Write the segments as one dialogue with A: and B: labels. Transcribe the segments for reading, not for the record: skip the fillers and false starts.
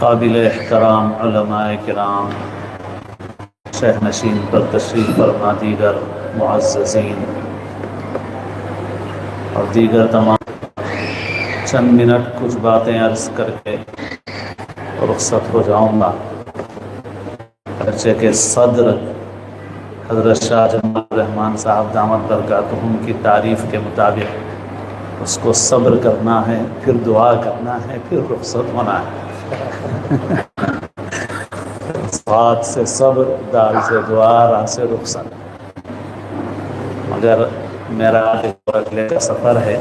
A: قابل احترام علماء کرام، شیخ نشین پر تشریف فرما دیگر معززین اور دیگر تمام، چند منٹ کچھ باتیں عرض کر کے رخصت ہو جاؤں گا، اگرچہ کہ صدر حضرت شاہ جمال الرحمن صاحب دامت برکاتہم کی تعریف کے مطابق اس کو صبر کرنا ہے، پھر دعا کرنا ہے، پھر رخصت ہونا ہے۔ صاد سے صبر، دال سے دعا، راہ سے رخصت۔ مگر میرا اگلے کا سفر ہے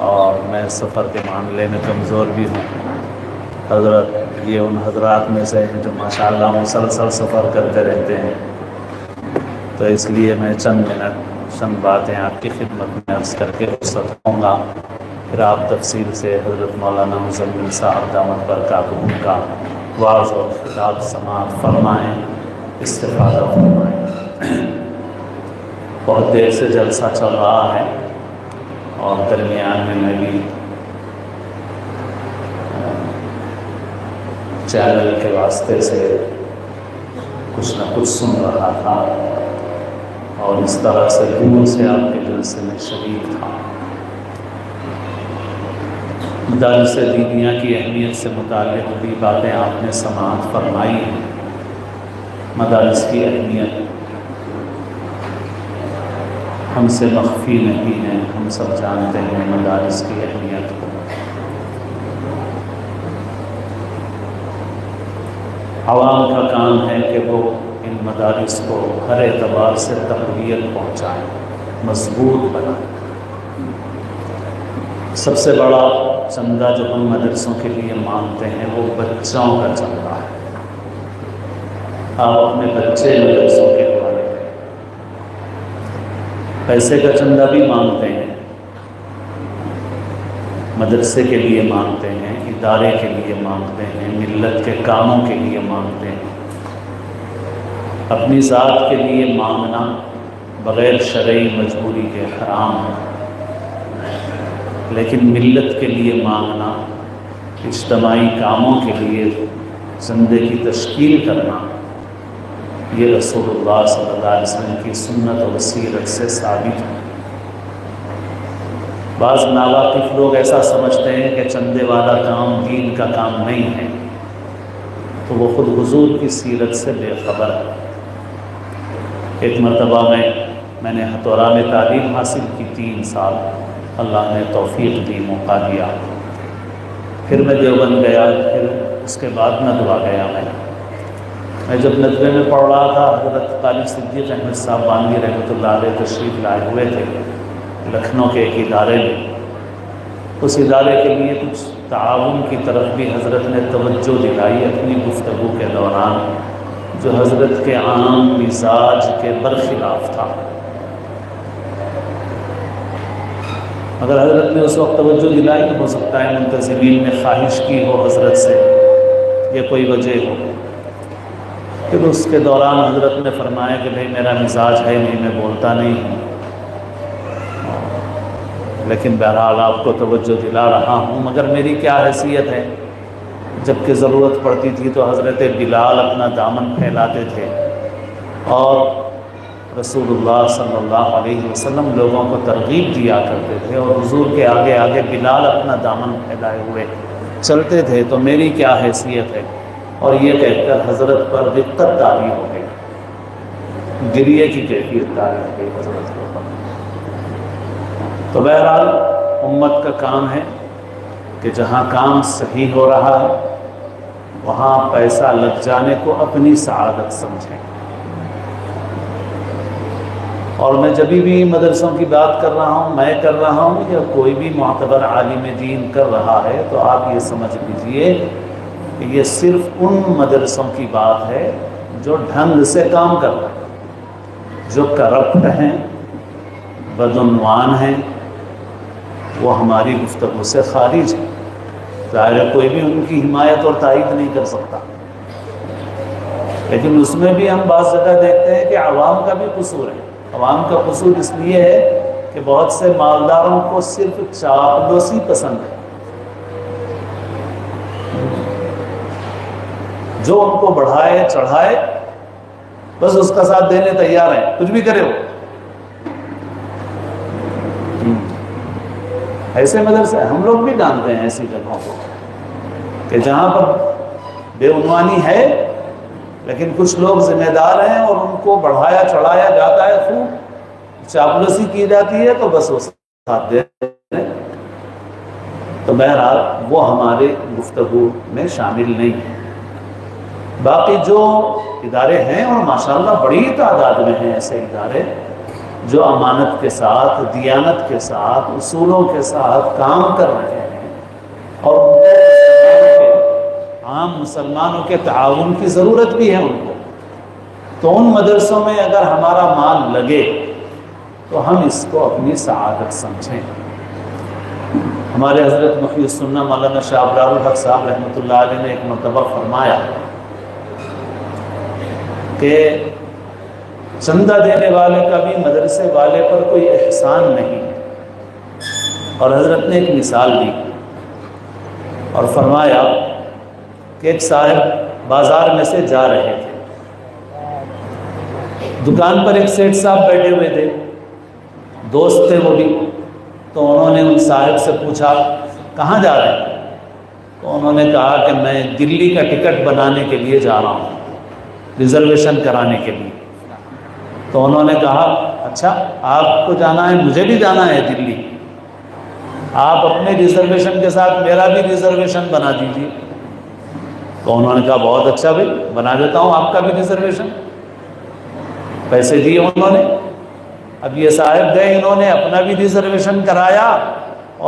A: اور میں سفر کے معاملے میں کمزور بھی ہوں۔ حضرت یہ ان حضرات میں سے ہیں جو ماشاءاللہ مسلسل سفر کرتے رہتے ہیں، تو اس لیے میں چند منٹ چند باتیں آپ کی خدمت میں عرض کر کے رخصت ہوں گا، پھر آپ تفصیل سے حضرت مولانا مزمل صاحب دامت برکاتہم کا واعظ اور خطاب سماعت فرمائیں، استفادہ فرمائیں۔ بہت دیر سے جلسہ چل رہا ہے اور درمیان میں بھی چینل کے واسطے سے کچھ نہ کچھ سن رہا تھا اور اس طرح سے دور سے آپ کے جلسے میں شریک تھا۔ مدارس دینیہ کی اہمیت سے متعلق بھی باتیں آپ نے سماعت فرمائی ہیں۔ مدارس کی اہمیت ہم سے مخفی نہیں ہے، ہم سب جانتے ہیں مدارس کی اہمیت کو۔ عوام کا کام ہے کہ وہ ان مدارس کو ہر اعتبار سے تقویت پہنچائیں، مضبوط بنائیں۔ سب سے بڑا چندہ جو ہم مدرسوں کے لیے مانگتے ہیں وہ بچوں کا چندہ ہے۔ آپ اپنے بچے مدرسوں کے حوالے کریں۔ پیسے کا چندہ بھی مانگتے ہیں، مدرسے کے لیے مانگتے ہیں، ادارے کے لیے مانگتے ہیں، ملت کے کاموں کے لیے مانگتے ہیں۔ اپنی ذات کے لیے مانگنا بغیر شرعی مجبوری کے حرام ہے، لیکن ملت کے لیے مانگنا، اجتماعی کاموں کے لیے زندگی تشکیل کرنا، یہ رسول اللہ صلی اللہ علیہ وسلم کی سنت اور سیرت سے ثابت ہے۔ بعض ناواقف لوگ ایسا سمجھتے ہیں کہ چندے والا کام دین کا کام نہیں ہے، تو وہ خود حضور کی سیرت سے بے خبر ہے۔ ایک مرتبہ میں نے ہتھورا میں تعلیم حاصل کی 3 سال، اللہ نے توفیق دی، موقع دیا۔ پھر میں دیوبند گیا، پھر اس کے بعد ندوہ گیا۔ میں جب ندوے میں پڑھ رہا تھا، حضرت قاری صدیق احمد صاحب بانوی رحمۃ اللہ علیہ تشریف لائے ہوئے تھے لکھنؤ کے ایک ادارے میں۔ اس ادارے کے لیے کچھ تعاون کی طرف بھی حضرت نے توجہ دلائی اپنی گفتگو کے دوران، جو حضرت کے عام مزاج کے برخلاف تھا۔ اگر حضرت نے اس وقت توجہ دلائی تو ہو سکتا ہے منتظمین نے خواہش کی ہو حضرت سے، یہ کوئی وجہ ہو۔ پھر اس کے دوران حضرت نے فرمایا کہ بھئی میرا مزاج ہے نہیں، میں بولتا نہیں ہوں، لیکن بہرحال آپ کو توجہ دلا رہا ہوں۔ مگر میری کیا حیثیت ہے؟ جب کہ ضرورت پڑتی تھی تو حضرت بلال اپنا دامن پھیلاتے تھے اور رسول اللہ صلی اللہ علیہ وسلم لوگوں کو ترغیب دیا کرتے تھے، اور حضور کے آگے آگے بلال اپنا دامن پھیلائے ہوئے چلتے تھے، تو میری کیا حیثیت ہے؟ اور یہ کہہ کر حضرت پر دقت طاری ہو گئی، گریے کی کیفیت طاری ہو گئی حضرت کو۔ تو بہرحال امت کا کام ہے کہ جہاں کام صحیح ہو رہا ہے وہاں پیسہ لگ جانے کو اپنی سعادت سمجھیں۔ اور میں جب بھی مدرسوں کی بات کر رہا ہوں، میں کر رہا ہوں یا کوئی بھی معتبر عالم دین کر رہا ہے، تو آپ یہ سمجھ لیجئے کہ یہ صرف ان مدرسوں کی بات ہے جو ڈھنگ سے کام کر رہے ہیں۔ جو کرپٹ ہیں، بدعنوان ہیں، وہ ہماری گفتگو سے خارج ہے۔ ظاہر ہے کوئی بھی ان کی حمایت اور تائید نہیں کر سکتا، لیکن اس میں بھی ہم بعض جگہ دیکھتے ہیں کہ عوام کا بھی قصور ہے۔ عوام کا قصور اس لیے ہے کہ بہت سے مالداروں کو صرف چاپلوسی پسند ہے۔ جو ان کو بڑھائے چڑھائے بس اس کا ساتھ دینے تیار ہیں، کچھ بھی کرے ہو۔ ایسے مدرسے ہم لوگ بھی جانتے ہیں ایسی جگہوں کو کہ جہاں پر بے عنوانی ہے لیکن کچھ لوگ ذمہ دار ہیں اور ان کو بڑھایا چڑھایا جاتا ہے، خوب چاپلوسی کی جاتی ہے تو بس وہ ساتھ دے رہے ہیں۔ تو بہرحال وہ ہمارے گفتگو میں شامل نہیں ہے۔ باقی جو ادارے ہیں اور ماشاءاللہ بڑی تعداد میں ہیں ایسے ادارے جو امانت کے ساتھ، دیانت کے ساتھ، اصولوں کے ساتھ کام کر رہے ہیں اور عام مسلمانوں کے تعاون کی ضرورت بھی ہے ان کو، تو ان مدرسوں میں اگر ہمارا مال لگے تو ہم اس کو اپنی سعادت سمجھیں۔ ہمارے حضرت محی السنہ مولانا شاہ ابرار الحق صاحب رحمۃ اللہ علیہ نے ایک مرتبہ فرمایا کہ چندہ دینے والے کا بھی مدرسے والے پر کوئی احسان نہیں ہے، اور حضرت نے ایک مثال دی اور فرمایا کہ ایک صاحب بازار میں سے جا رہے تھے، دکان پر ایک سیٹھ صاحب بیٹھے ہوئے تھے، دوست تھے وہ بھی، تو انہوں نے ان صاحب سے پوچھا کہاں جا رہے ہیں؟ تو انہوں نے کہا کہ میں دلی کا ٹکٹ بنانے کے لیے جا رہا ہوں، ریزرویشن کرانے کے لیے۔ تو انہوں نے کہا اچھا آپ کو جانا ہے، مجھے بھی جانا ہے دلی، آپ اپنے ریزرویشن کے ساتھ میرا بھی ریزرویشن بنا دیجیے۔ تو انہوں نے کہا بہت اچھا بھائی، بنا دیتا ہوں آپ کا بھی ریزرویشن۔ پیسے دیے انہوں نے، اب یہ صاحب گئے، انہوں نے اپنا بھی ریزرویشن کرایا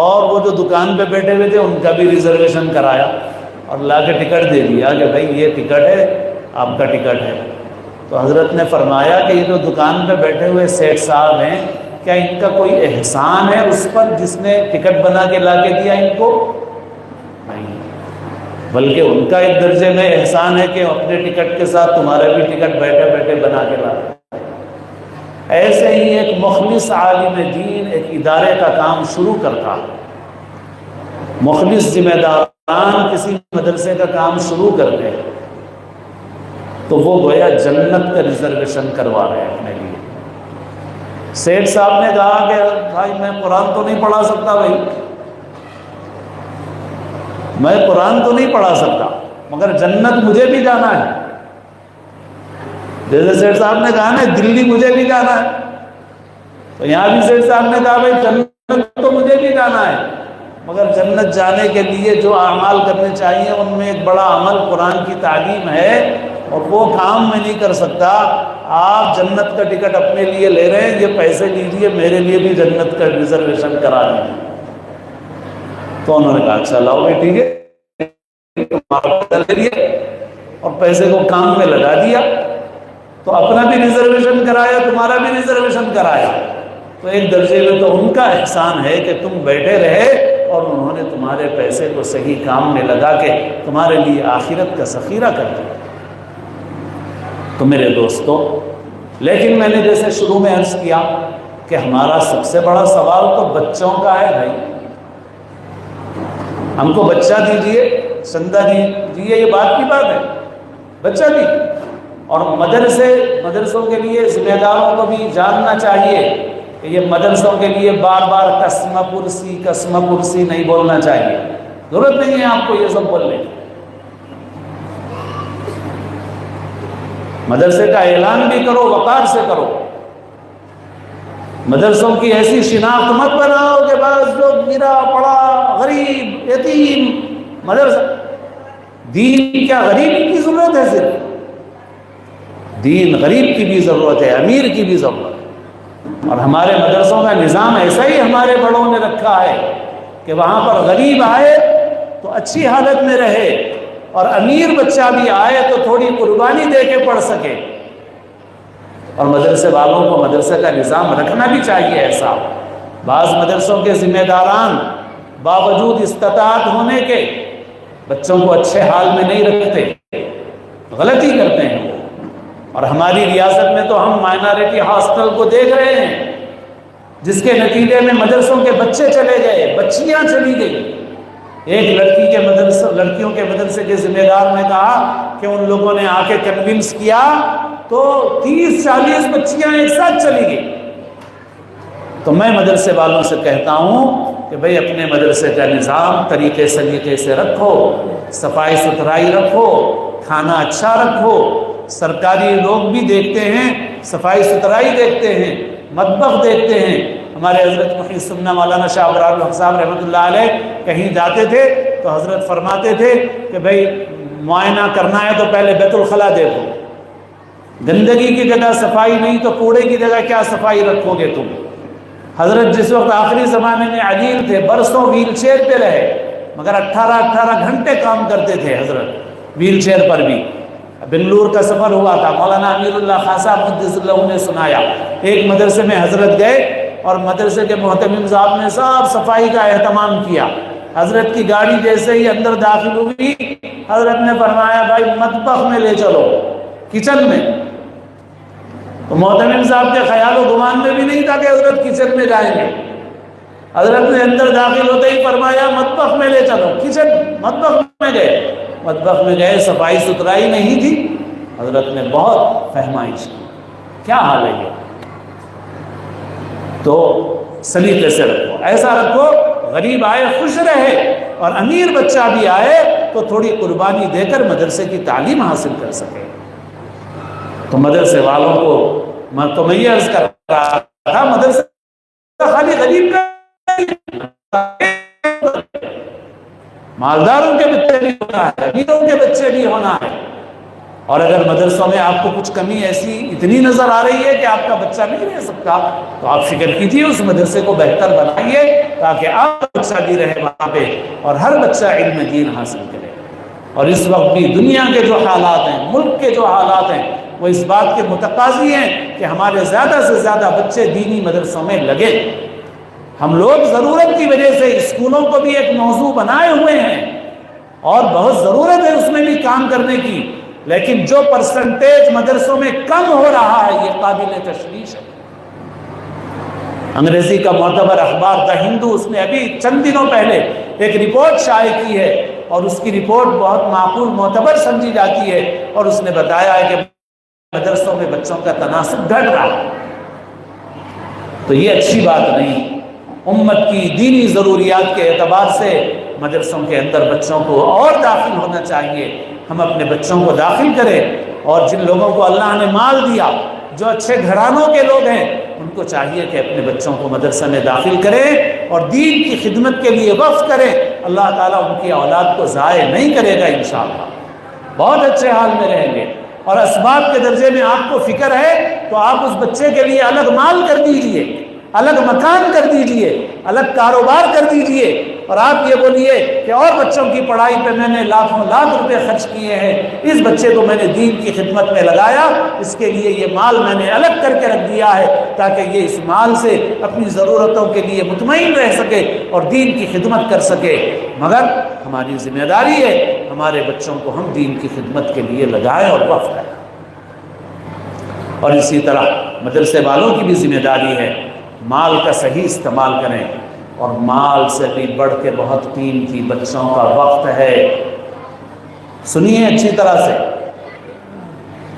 A: اور وہ جو دکان پہ بیٹھے ہوئے تھے ان کا بھی ریزرویشن کرایا اور لا کے ٹکٹ دے دیا کہ بھائی یہ ٹکٹ ہے، آپ کا ٹکٹ ہے۔ تو حضرت نے فرمایا کہ یہ جو دکان پہ بیٹھے ہوئے سیٹھ صاحب ہیں، کیا ان کا کوئی احسان ہے اس پر جس نے ٹکٹ بنا کے لا کے دیا ان کو؟ نہیں، بلکہ ان کا ایک درجے میں احسان ہے کہ اپنے ٹکٹ کے ساتھ تمہارا بھی ٹکٹ بیٹھے بیٹھے بنا کے لا۔ ایسے ہی ایک مخلص عالم دین ایک ادارے کا کام شروع کرتا، مخلص ذمہ داران کسی مدرسے کا کام شروع کرتے ہیں تو وہ گویا جنت کا ریزرویشن کروا رہے ہیں اپنے لیے۔ سیٹھ صاحب نے کہا کہ بھائی میں قرآن تو نہیں پڑھا سکتا، بھائی میں قرآن تو نہیں پڑھا سکتا مگر جنت مجھے بھی جانا ہے۔ جیسے سیٹھ صاحب نے کہا نا دلی مجھے بھی جانا ہے، تو یہاں بھی سیٹھ صاحب نے کہا بھائی جنت تو مجھے بھی جانا ہے مگر جنت جانے کے لیے جو اعمال کرنے چاہیے ان میں ایک بڑا عمل قرآن کی تعلیم ہے اور وہ کام میں نہیں کر سکتا۔ آپ جنت کا ٹکٹ اپنے لیے لے رہے ہیں، یہ پیسے لیجئے میرے لیے بھی جنت کا ریزرویشن کرا دیں۔ تو انہوں نے کہا اچھا لاؤ بھائی ٹھیک ہے، لے لیے اور پیسے کو کام میں لگا دیا، تو اپنا بھی ریزرویشن کرایا، تمہارا بھی ریزرویشن کرایا۔ تو ایک درجے میں تو ان کا احسان ہے کہ تم بیٹھے رہے اور انہوں نے تمہارے پیسے کو صحیح کام میں لگا کے تمہارے لیے آخرت کا ذخیرہ کر دیا۔ تو میرے دوستو، لیکن میں نے جیسے شروع میں عرض کیا کہ ہمارا سب سے بڑا سوال تو بچوں کا ہے۔ بھائی ہم کو بچہ دیجئے، چندہ دیجئے، یہ بات کی بات ہے، بچہ دی۔ اور مدرسوں کے لیے ذمہ داروں کو بھی جاننا چاہیے کہ یہ مدرسوں کے لیے بار بار قسم پرسی نہیں بولنا چاہیے، ضرورت نہیں ہے آپ کو یہ سب بولنے کی۔ مدرسے کا اعلان بھی کرو، وقار سے کرو۔ مدرسوں کی ایسی شناخت مت بناؤ کہ بس جو گرا پڑا غریب یتیم مدرسہ۔ دین کیا غریب کی ضرورت ہے؟ صرف دین غریب کی بھی ضرورت ہے، امیر کی بھی ضرورت ہے۔ اور ہمارے مدرسوں کا نظام ایسا ہی ہمارے بڑوں نے رکھا ہے کہ وہاں پر غریب آئے تو اچھی حالت میں رہے اور امیر بچہ بھی آئے تو تھوڑی قربانی دے کے پڑھ سکے۔ اور مدرسے والوں کو مدرسے کا نظام رکھنا بھی چاہیے ایسا۔ بعض مدرسوں کے ذمہ داران باوجود استطاعت ہونے کے بچوں کو اچھے حال میں نہیں رکھتے، غلطی کرتے ہیں۔ اور ہماری ریاست میں تو ہم مائنارٹی ہاسٹل کو دیکھ رہے ہیں جس کے نتیجے میں مدرسوں کے بچے چلے گئے، بچیاں چلی گئی۔ ایک لڑکیوں کے مدرسے کے ذمہ دار نے کہا کہ ان لوگوں نے آ کے کنونس کیا تو 30-40 بچیاں ایک ساتھ چلی گئی۔ تو میں مدرسے والوں سے کہتا ہوں کہ بھئی اپنے مدرسے کا نظام طریقے سلیقے سے رکھو، صفائی ستھرائی رکھو، کھانا اچھا رکھو۔ سرکاری لوگ بھی دیکھتے ہیں، صفائی ستھرائی دیکھتے ہیں، مطبخ دیکھتے ہیں۔ ہمارے حضرت محی السنہ مولانا شاہ ابرار الحق صاحب رحمۃ اللہ علیہ کہیں جاتے تھے تو حضرت فرماتے تھے کہ بھئی معائنہ کرنا ہے تو پہلے بیت الخلا دیکھو، گندگی کی جگہ صفائی نہیں تو کوڑے کی جگہ کیا صفائی رکھو گے تم۔ حضرت جس وقت آخری زمانے میں علیل تھے، برسوں ویل چیئر پہ رہے، مگر 18 گھنٹے کام کرتے تھے حضرت ویل چیئر پر بھی۔ بنگلور کا سفر ہوا تھا، مولانا امیر اللہ خان صاحب مقدس اللہ نے سنایا، ایک مدرسے میں حضرت گئے اور مدرسے کے محتمم صاحب نے صاف صفائی کا اہتمام کیا۔ حضرت کی گاڑی جیسے ہی اندر داخل ہوئی، حضرت نے فرمایا بھائی مطبخ میں لے چلو، کچن میں۔ تو محتمم صاحب کے خیال و گمان میں بھی نہیں تھا کہ حضرت کچن میں جائیں گے۔ حضرت نے اندر داخل ہوتے ہی فرمایا مطبخ میں لے چلو، کچن مطبخ میں گئے۔ مطبخ میں گئے، صفائی ستھرائی نہیں تھی، حضرت نے بہت فہمائش کی، کیا حال ہے یہ؟ تو سلیقے سے رکھو، ایسا رکھو غریب آئے خوش رہے، اور امیر بچہ بھی آئے تو تھوڑی قربانی دے کر مدرسے کی تعلیم حاصل کر سکے۔ تو مدرسے والوں کو میں تو یہ عرض کر رہا تھا، مدرسہ خالی غریب کا، مالداروں کے بچے بھی ہونا ہے، امیروں کے بچے بھی ہونا ہے۔ اور اگر مدرسوں میں آپ کو کچھ کمی ایسی اتنی نظر آ رہی ہے کہ آپ کا بچہ نہیں رہ سکتا، تو آپ فکر کیجیے، اس مدرسے کو بہتر بنائیے تاکہ آپ کا بچہ بھی رہے وہاں پہ اور ہر بچہ علم دین حاصل کرے۔ اور اس وقت بھی دنیا کے جو حالات ہیں، ملک کے جو حالات ہیں، وہ اس بات کے متقاضی ہیں کہ ہمارے زیادہ سے زیادہ بچے دینی مدرسوں میں لگے۔ ہم لوگ ضرورت کی وجہ سے اسکولوں کو بھی ایک موضوع بنائے ہوئے ہیں اور بہت ضرورت ہے اس میں بھی کام کرنے کی، لیکن جو پرسنٹیج مدرسوں میں کم ہو رہا ہے یہ قابل تشویش ہے۔ انگریزی کا معتبر اخبار دا ہندو، اس نے ابھی چند دنوں پہلے ایک رپورٹ شائع کی ہے، اور اس کی رپورٹ بہت معقول معتبر سمجھی جاتی ہے، اور اس نے بتایا ہے کہ مدرسوں میں بچوں کا تناسب گھٹ رہا ہے۔ تو یہ اچھی بات نہیں۔ امت کی دینی ضروریات کے اعتبار سے مدرسوں کے اندر بچوں کو اور داخل ہونا چاہیے۔ ہم اپنے بچوں کو داخل کریں، اور جن لوگوں کو اللہ نے مال دیا، جو اچھے گھرانوں کے لوگ ہیں، ان کو چاہیے کہ اپنے بچوں کو مدرسہ میں داخل کریں اور دین کی خدمت کے لیے وقف کریں۔ اللہ تعالیٰ ان کی اولاد کو ضائع نہیں کرے گا انشاءاللہ، بہت اچھے حال میں رہیں گے۔ اور اسباب کے درجے میں آپ کو فکر ہے تو آپ اس بچے کے لیے الگ مال کر دیجئے، الگ مکان کر دیجئے، الگ کاروبار کر دیجئے، اور آپ یہ بولیے کہ اور بچوں کی پڑھائی پہ میں نے لاکھوں لاکھ روپے خرچ کیے ہیں، اس بچے کو میں نے دین کی خدمت میں لگایا، اس کے لیے یہ مال میں نے الگ کر کے رکھ دیا ہے تاکہ یہ اس مال سے اپنی ضرورتوں کے لیے مطمئن رہ سکے اور دین کی خدمت کر سکے۔ مگر ہماری ذمہ داری ہے ہمارے بچوں کو ہم دین کی خدمت کے لیے لگائیں اور وقف کریں۔ اور اسی طرح مدرسے والوں کی بھی ذمہ داری ہے، مال کا صحیح استعمال کریں، اور مال سے بھی بڑھ کے بہت قیمتی بچوں کا وقت ہے۔ سنیے اچھی طرح سے،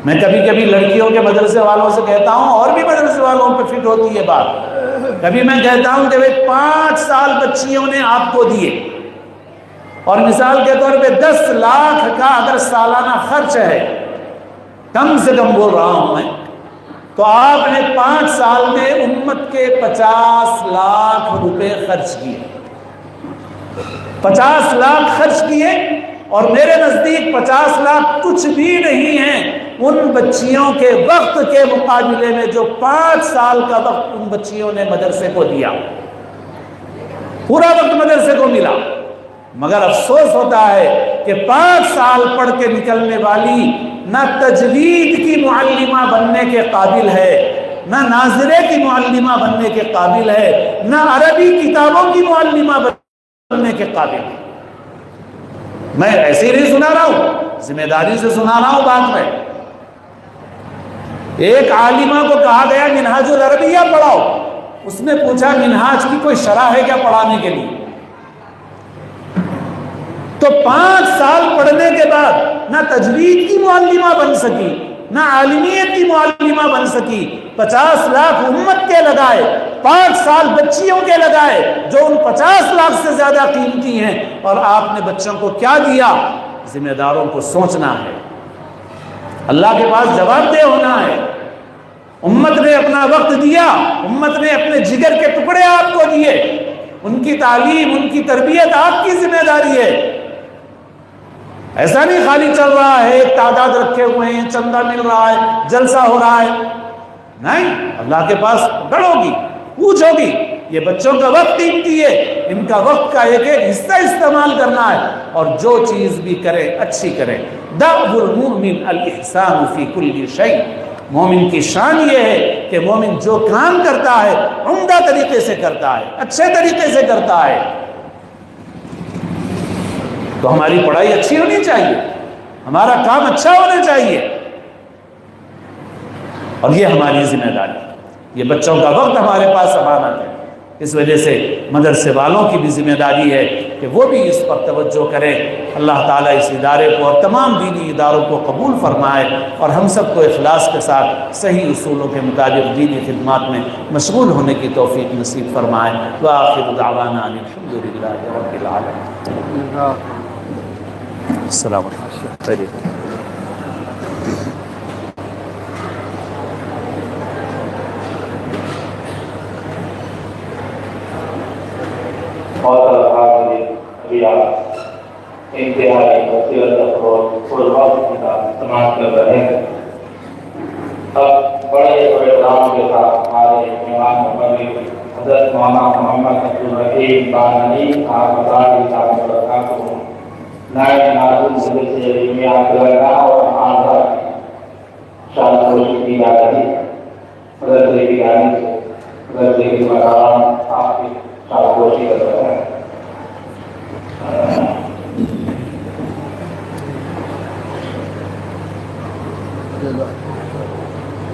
A: میں کبھی کبھی لڑکیوں کے مدرسے والوں سے کہتا ہوں، اور بھی مدرسے والوں پہ فٹ ہوتی ہے بات، کبھی میں کہتا ہوں کہ 5 سال بچیوں نے آپ کو دیے، اور مثال کے طور پہ 10 لاکھ کا اگر سالانہ خرچ ہے، کم سے کم بول رہا ہوں میں، تو آپ نے 5 سال میں امت کے 50 لاکھ روپے خرچ کیے، 50 لاکھ خرچ کیے، اور میرے نزدیک 50 لاکھ کچھ بھی نہیں ہیں ان بچیوں کے وقت کے مقابلے میں جو 5 سال کا وقت ان بچیوں نے مدرسے کو دیا، پورا وقت مدرسے کو ملا۔ مگر افسوس ہوتا ہے کہ 5 سال پڑھ کے نکلنے والی نہ تجوید کی معلمہ بننے کے قابل ہے، نہ ناظرے کی معلمہ بننے کے قابل ہے، نہ عربی کتابوں کی معلمہ بننے کے قابل ہے۔ میں ایسے ہی نہیں سنا رہا ہوں، ذمہ داری سے سنا رہا ہوں بات میں۔ ایک عالمہ کو کہا گیا منہاج العربیہ پڑھاؤ، اس نے پوچھا منہاج کی کوئی شرح ہے کیا پڑھانے کے لیے؟ تو 5 سال پڑھنے کے بعد نہ تجوید کی معلمہ بن سکی، نہ عالمیت کی معلمہ بن سکی، 50 لاکھ امت کے لگائے، 5 سال بچیوں کے لگائے جو ان 50 لاکھ سے زیادہ قیمتی ہیں، اور آپ نے بچوں کو کیا دیا؟ ذمہ داروں کو سوچنا ہے، اللہ کے پاس جواب دہ ہونا ہے۔ امت نے اپنا وقت دیا، امت نے اپنے جگر کے ٹکڑے آپ کو دیے، ان کی تعلیم، ان کی تربیت آپ کی ذمہ داری ہے۔ ایسا نہیں خالی چل رہا ہے، ایک تعداد رکھے ہوئے ہیں، چندہ مل رہا ہے، جلسہ ہو رہا ہے، نہیں، اللہ کے پاس پکڑ ہوگی، پوچھ ہوگی۔ یہ بچوں کا وقت قیمتی ہے، ان کا وقت کا ایک ایک حصہ استعمال کرنا ہے، اور جو چیز بھی کرے اچھی کرے۔ دأب المؤمن الاحسان فی کل شیء، مومن کی شان یہ ہے کہ مومن جو کام کرتا ہے عمدہ طریقے سے کرتا ہے، اچھے طریقے سے کرتا ہے۔ تو ہماری پڑھائی اچھی ہونی چاہیے، ہمارا کام اچھا ہونا چاہیے، اور یہ ہماری ذمہ داری ہے۔ یہ بچوں کا وقت ہمارے پاس امانت ہے، اس وجہ سے مدرسے والوں کی بھی ذمہ داری ہے کہ وہ بھی اس پر توجہ کریں۔ اللہ تعالیٰ اس ادارے کو اور تمام دینی اداروں کو قبول فرمائے، اور ہم سب کو اخلاص کے ساتھ صحیح اصولوں کے مطابق دینی خدمات میں مشغول ہونے کی توفیق نصیب فرمائے۔ وآخر دعوانا ان الحمد للہ رب العالمین۔ السلام علیکم۔
B: انتہائی بصیرت اور وقت کا سماعت کر رہے ہیں۔ اب بڑے پروگرام کے ساتھ ہمارے مہمان مبارک حضرت مولانا محمد عبدالرحیم بانانی نائب ناظم مجلس علمیہ تلنگانہ اور آندھرا شان کوشش کی جا رہی مدرسے کی جانب سے مدرسے کے مقام آپ کی شان کوشش کر رہے ہیں۔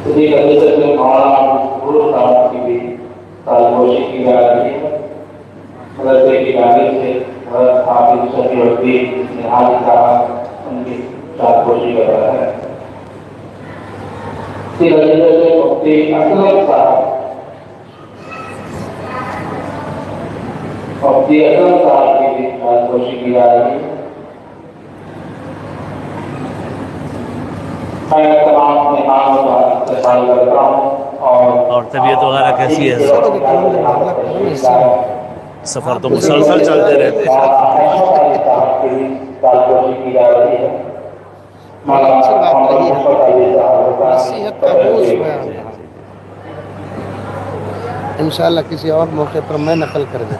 B: اسی طریقے سے مولانا گرو صاحب کی بھی کوشش کی جا رہی ہے مدرسے کی جانب سے، حضرت حافظ شفیع الدین نہاری صاحب ان کی کوشش کر رہا ہے۔ اسی طریقے سے مفتی اسلم صاحب کی بھی کوشش کی جا رہی ہے۔ میں تمام مہمانوں کا استقبال کرتا ہوں
A: اور طبیعت وغیرہ کیسی ہے؟ سفر تو مسلسل چلتے رہتے ہیں۔
C: انشاءاللہ کسی اور موقع پر میں نقل کر دوں۔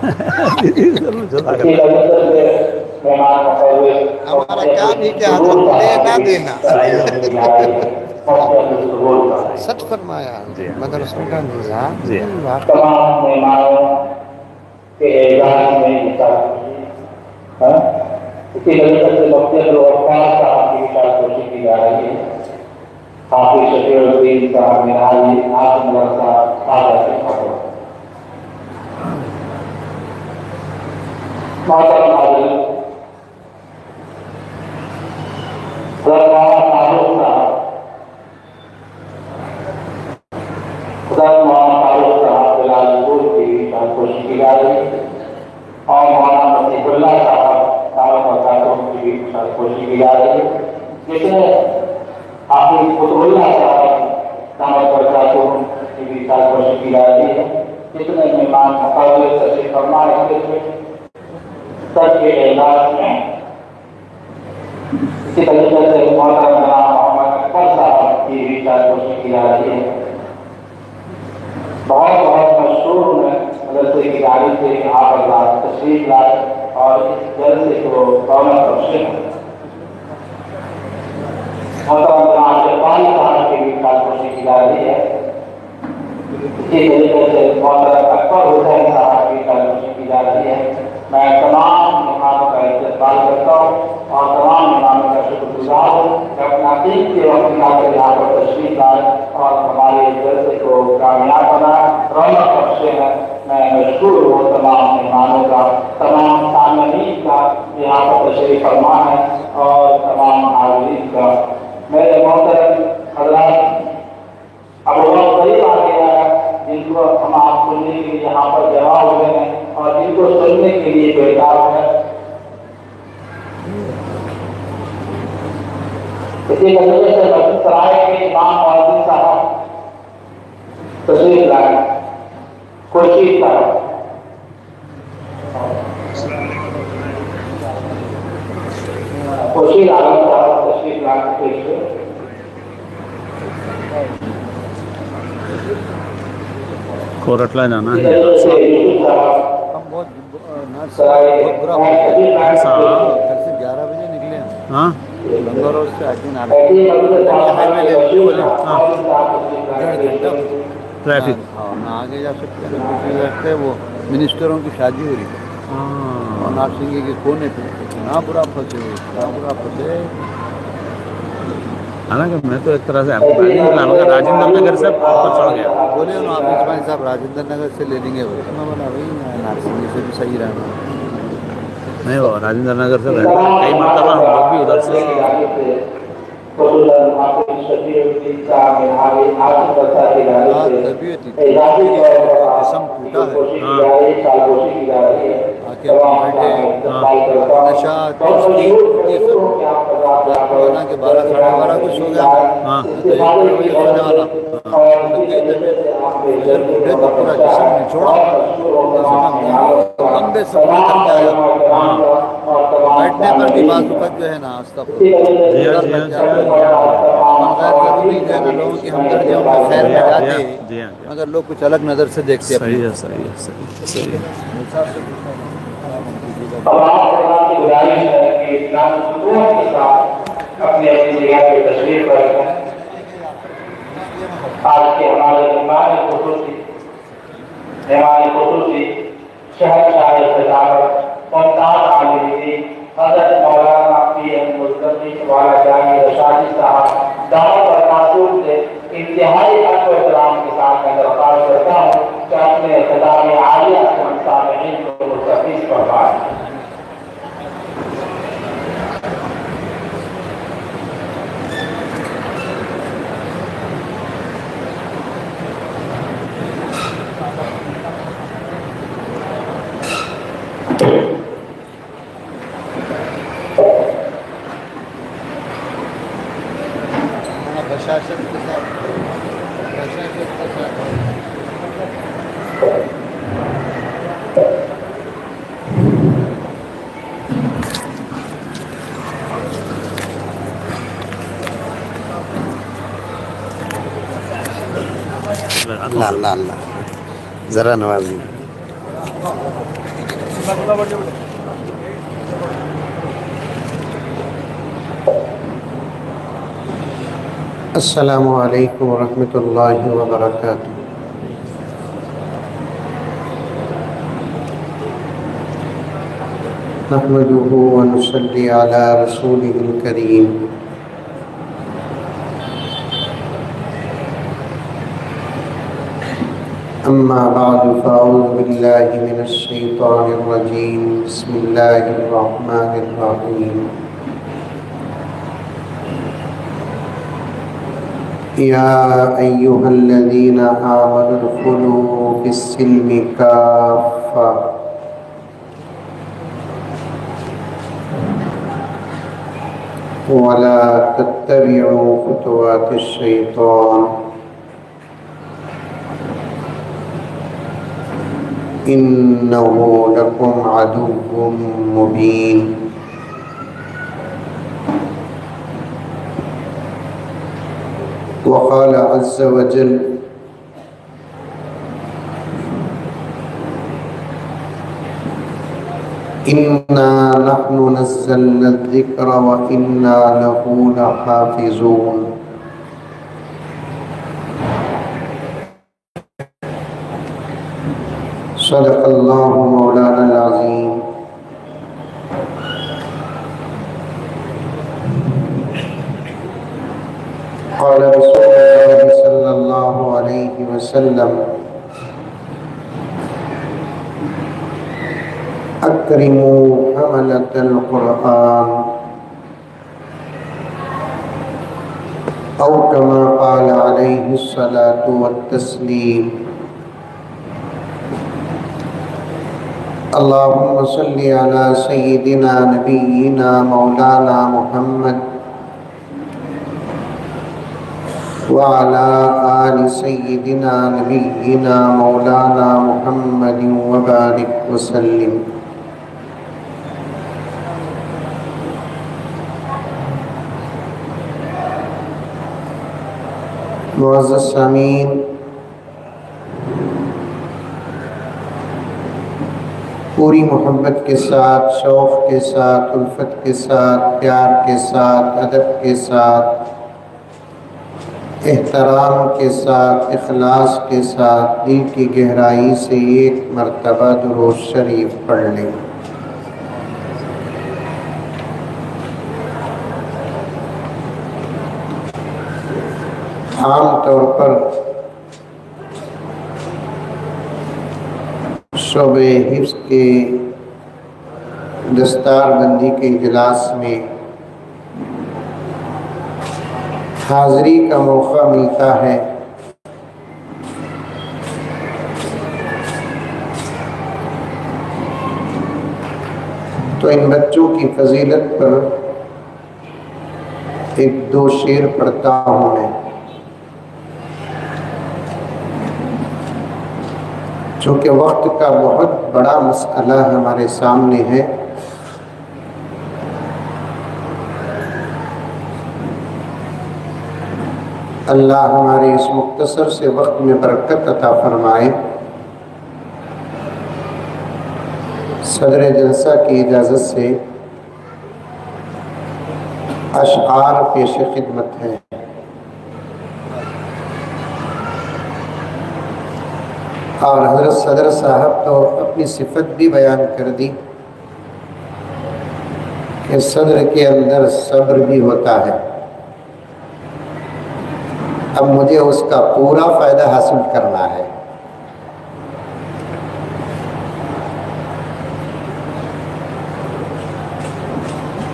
C: ہمارا کام ہی کیا لینا دینا، سچ فرمایا مدرسوں کا نظام۔
B: تمام مہمانوں کے اعزاز میں اسی طریقے سے مفتی عبدالوہاب صاحب کی کوشش کی جا رہی ہے۔ حافظ شفیع الدین صاحب نہاری آصم اللہ صاحب محترم حاضرین، حضرت مولانا فاروق صاحب بلال پور کی کوشش کی جا رہی ہے، اور مولانا مسیح اللہ صاحب دعوت و تعلق کی بھی کوشش کی جا رہی ہے، جس میں حافظ قطب اللہ صاحب دعوت و تعلق کی بھی کوشش کی جا رہی ہے، جس میں مہمان مقابل تشریف فرما رہے تھے سب کے اعزاز میں۔ اسی طریقے سے محترم محمد اکبر صاحب کی بھی کوشش کی جا رہی ہے۔ بہت بہت مشہور مدرسے کی جانب سے یہاں پر تشریف لائے اور اس جلسے کو رونق بخشے ہیں۔ محترم جناب اقبال صاحب کی بھی کوشش کی جا رہی ہے۔ اسی طریقے سے محترم اکبر حسین صاحب کی کوشش کی جا رہی ہے۔ میں تمام مہمانوں کا استقبال کرتا ہوں اور تمام مہمانوں کا شکر گزار ہوں کہ اپنا دین کے وقت یہاں پر تشریف لائے اور ہمارے جلسے کو کامیاب بنائے، رونق بخشے ہیں۔ میں مشکور ہوں تمام مہمانوں کا، تمام سامعین کا یہاں پر تشریف فرما ہے، اور تمام حاضرین کے لیے بیدار ہے. اسی نظریے سے مسجد سرائے کے امام مؤذن صاحب تشریف لائے. خورشید صاحب خورشید عالم صاحب تشریف لائے.
A: کورٹلا جانا ہے.
C: ہم بہت برا گھر سے 11 بجے نکلے ہیں.
A: ہاں
C: لنگر روڈ سے ہائی وے لے لیجیے بولے
A: ٹریفک.
C: ہاں نہ آگے جا سکتے ہیں دوسری راستے. وہ منسٹروں کی شادی ہو رہی ہے اور نارسنگی کے کونے پہ. اتنا برا پھنسے.
A: حالانکہ میں تو ایک طرح سے آپ کو نکلا مگر راجندر نگر سے آپ کو چڑھ گیا.
C: بولے نا آپ اسماعیل صاحب راجندر نگر سے لے لیں گے. میں بولا بھائی نارسنگی سے بھی صحیح رہنا.
A: نہیں وہ راجندر نگر سے رہتا ہے. کئی مرتبہ ہم لوگ بھی ادھر سے
C: طبیعت جسم ٹوٹا ہے. آ کے بیٹھے نشہ چستی مولانا کے 12 ساڑھے 12 کچھ ہو گیا.
A: ہاں
C: سونے والا اٹھے تو پورا جسم نچوڑا. لمبے سفر کر کے آیا. بیٹھنے پر بھی بعض وقت جو ہے نا غیر ضروری جو ہے نا لوگوں کی ہمدردیوں میں خیر میں جاتے مگر لوگ کچھ الگ نظر سے دیکھتے.
A: صحیح ہے صحیح ہے صحیح ہے.
B: اپنے اپنی جگہ پہ تشریف رکھیں. آج کے ہمارے مہمان خصوصی شہنشاہ سجاوٹ ممتاز عالم دین حضرت مولانا پی ایم مصطفی والا جانی رشادی صاحب دعوت اور تعصب سے انتہائی ادب و احترام کے ساتھ میں درخواست کرتا ہوں کہ اپنے خطاب عالیہ سے سامعین کو مستفیض فرمائیں.
C: بشاشت کے ساتھ اللہ اللہ اللہ ذرا نوازی. السلام علیکم ورحمۃ اللہ وبرکاتہ. نحمده ونصلي على رسوله الكريم. أما بعد فأعوذ بالله من الشيطان الرجيم. بسم الله الرحمن الرحيم. يا أيها الذين آمنوا ادخلوا في السلم كافة ولا تتبعوا خطوات الشيطان إنه لكم عدو مبين. وقال عز وجل إنا نحن نزلنا الذكر وإنا له لحافظون. صدق الله مولانا العظيم. قال رسول الله صلى الله عليه وسلم أكرموا حملة القرآن أو كما قال عليه الصلاة والتسليم
D: اللهم صل على سيدنا نبينا مولانا محمد وعلى آل سيدنا نبينا مولانا محمد وبارك وسلم. معزز سامعین، پوری محبت کے ساتھ، شوق کے ساتھ، الفت کے ساتھ، پیار کے ساتھ، ادب کے ساتھ، احترام کے ساتھ، اخلاص کے ساتھ، دل کی گہرائی سے ایک مرتبہ درود شریف پڑھ لیں۔ عام طور پر شعبہ حفظ کے دستار بندی کے اجلاس میں حاضری کا موقع ملتا ہے تو ان بچوں کی فضیلت پر ایک دو شعر پڑھتا ہوں میں، چونکہ وقت کا بہت بڑا مسئلہ ہمارے سامنے ہے۔ اللہ ہمارے اس مختصر سے وقت میں برکت عطا فرمائے۔ صدر جلسہ کی اجازت سے اشعار پیش خدمت ہے۔ اور حضرت صدر صاحب تو اپنی صفت بھی بیان کر دی کہ صدر کے اندر صبر بھی ہوتا ہے۔ اب مجھے اس کا پورا فائدہ حاصل کرنا ہے۔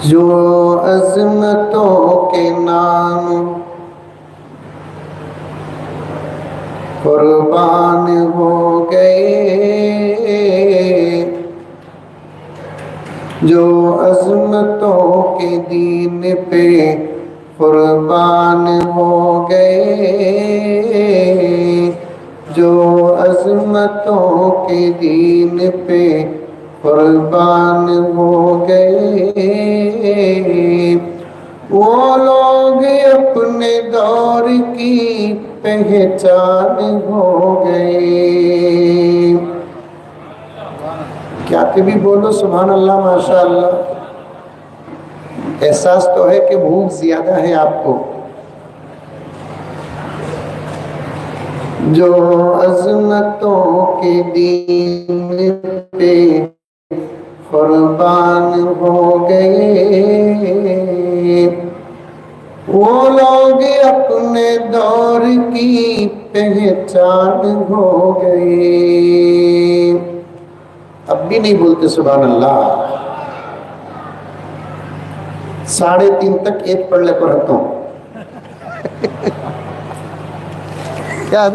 D: جو عظمتوں کے نام قربان ہو گئے، جو عظمتوں کے دین پہ قربان ہو گئے، جو عظمتوں کے دین پہ قربان ہو گئے، وہ لوگ اپنے دور کی پہچان ہو گئے۔ کیا کبھی بولو سبحان اللہ، ماشاء اللہ۔ احساس تو ہے کہ بھوک زیادہ ہے آپ کو۔ جو عظمتوں کے دین پہ قربان ہو گئے، وہ لوگ اپنے دور کی پہچان ہو گئے۔ اب بھی نہیں بولتے سبحان اللہ۔ 3:30 تک ایک پڑھ لے کو رکھتا ہوں۔ کیا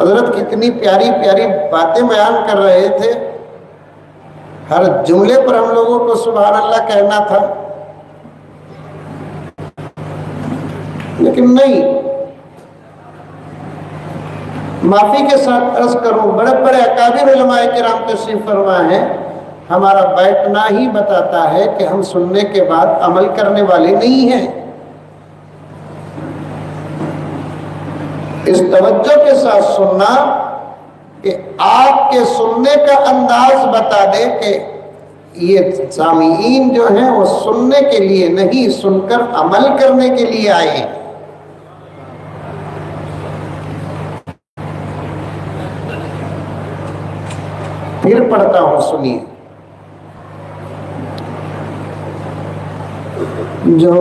D: حضرت کتنی پیاری پیاری باتیں بیان کر رہے تھے، ہر جملے پر ہم لوگوں کو سبحان اللہ کہنا تھا، لیکن نہیں۔ معافی کے ساتھ عرض کروں، بڑے بڑے اکابر علماء کرام تشریف فرما ہیں، ہمارا بیٹھنا ہی بتاتا ہے کہ ہم سننے کے بعد عمل کرنے والے نہیں ہیں۔ اس توجہ کے ساتھ سننا کہ آپ کے سننے کا انداز بتا دے کہ یہ سامعین جو ہیں وہ سننے کے لیے نہیں، سن کر عمل کرنے کے لیے آئے۔ پھر پڑھتا ہوں، سنیے۔ جو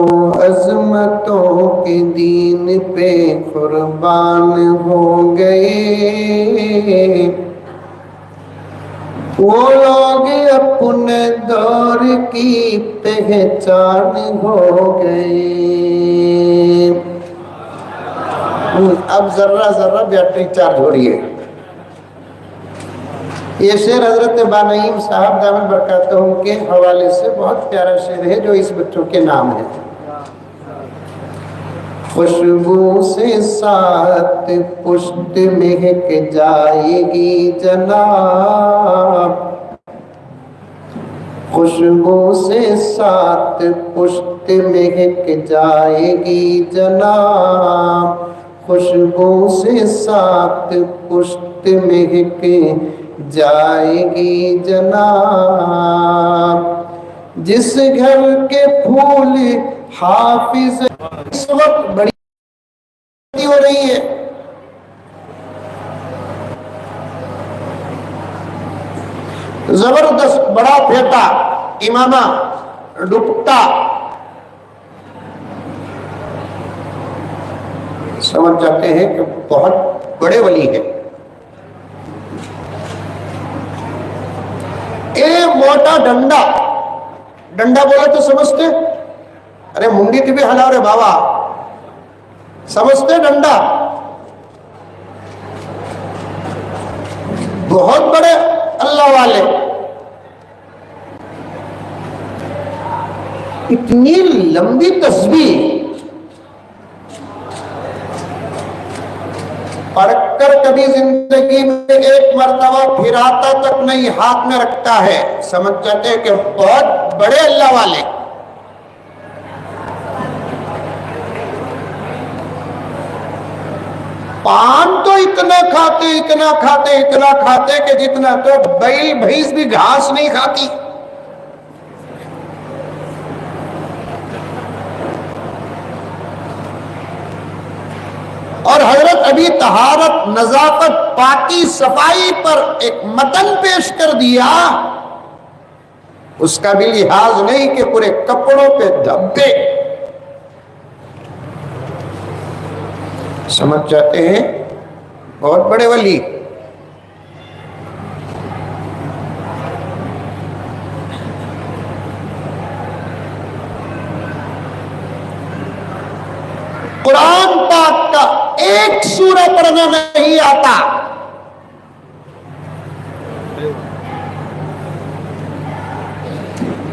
D: عظمتوں کے دین پہ قربان ہو گئے، وہ لوگ اپنے دور کی پہچان ہو گئے۔ اب ذرہ ذرہ بیٹری چارج ہو رہی ہے۔ یہ شعر حضرت بانعیم صاحب دامن برکاتہم کے حوالے سے بہت پیارا شعر ہے جو اس بچوں کے نام ہے. خوشبو سے ساتھ پشت مہک جائے گی جناب، خوشبو سے ساتھ پشت مہک جائے گی جناب، خوشبو سے ساتھ پشت مہک جائے گی جناب. جس گھر کے پھول حافظ اس وقت بڑی ہو رہی ہے، زبردست بڑا پھیٹا امامہ ڈپٹا، سمجھ جاتے ہیں کہ بہت بڑے ولی ہے. ایک موٹا ڈنڈا، ڈنڈا بولا تو سمجھتے؟ ارے منڈی تھی بھی ہلا رہے بابا، سمجھتے ڈنڈا؟ بہت بڑے اللہ والے، اتنی لمبی تسبیح پڑھ کر کبھی زندگی میں ایک مرتبہ پھراتا تک نہیں، ہاتھ میں رکھتا ہے. سمجھ جاتے ہیں کہ بہت بڑے اللہ والے. پان تو اتنا کھاتے اتنا کھاتے اتنا کھاتے کہ جتنا تو بیل بھینس بھی گھاس نہیں کھاتی. اور حضرت ابھی طہارت، نظافت، پاکی، صفائی پر ایک متن پیش کر دیا، اس کا بھی لحاظ نہیں کہ پورے کپڑوں پہ دھبے. سمجھ جاتے ہیں بہت بڑے ولی. قرآن پاک کا ایک سورہ پڑھنا نہیں آتا.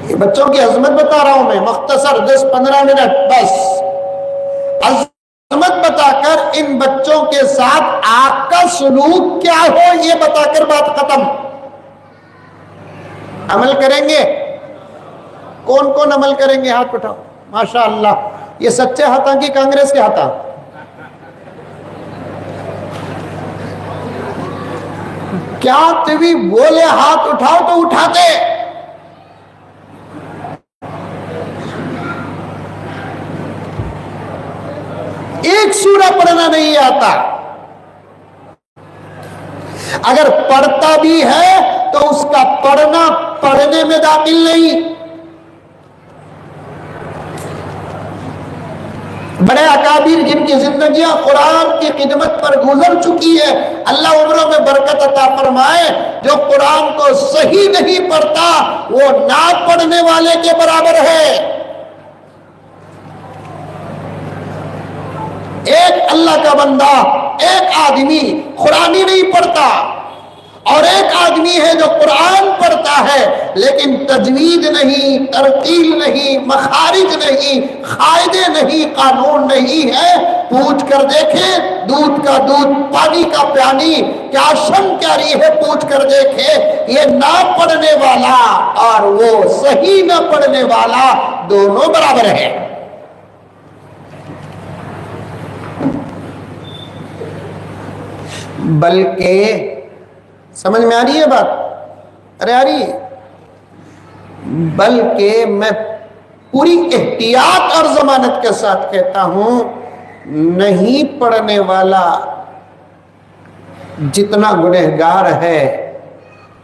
D: یہ بچوں کی عظمت بتا رہا ہوں میں، مختصر 10-15 منٹ بس. عظمت بتا کر ان بچوں کے ساتھ آپ کا سلوک کیا ہو یہ بتا کر بات ختم. عمل کریں گے؟ کون کون عمل کریں گے؟ ہاتھ اٹھاؤ. ماشاء اللہ. یہ سچے ہاتھاں کی کانگریس کے ہاتھاں؟ کیا تبھی بولے ہاتھ اٹھاؤ تو اٹھاتے؟ ایک سورہ پڑھنا نہیں آتا. اگر پڑھتا بھی ہے تو اس کا پڑھنا پڑھنے میں داخل نہیں. بڑے اکابر جن کی زندگیاں قرآن کی خدمت پر گزر چکی ہے، اللہ عمروں میں برکت عطا فرمائے. جو قرآن کو صحیح نہیں پڑھتا وہ نہ پڑھنے والے کے برابر ہے. ایک اللہ کا بندہ، ایک آدمی قرآن ہی نہیں پڑھتا، اور ایک آدمی ہے جو قرآن پڑھتا ہے لیکن تجوید نہیں، ترتیل نہیں، مخارج نہیں، قاعدے نہیں، قانون نہیں ہے. پوچھ کر دیکھے دودھ کا دودھ، پانی کا پانی، کیا شم کیاری ہے پوچھ کر دیکھے. یہ نہ پڑھنے والا اور وہ صحیح نہ پڑھنے والا دونوں برابر ہے. بلکہ سمجھ میں آ رہی ہے بات؟ ارے آ رہی ہے. بلکہ میں پوری احتیاط اور ضمانت کے ساتھ کہتا ہوں، نہیں پڑھنے والا جتنا گنہگار ہے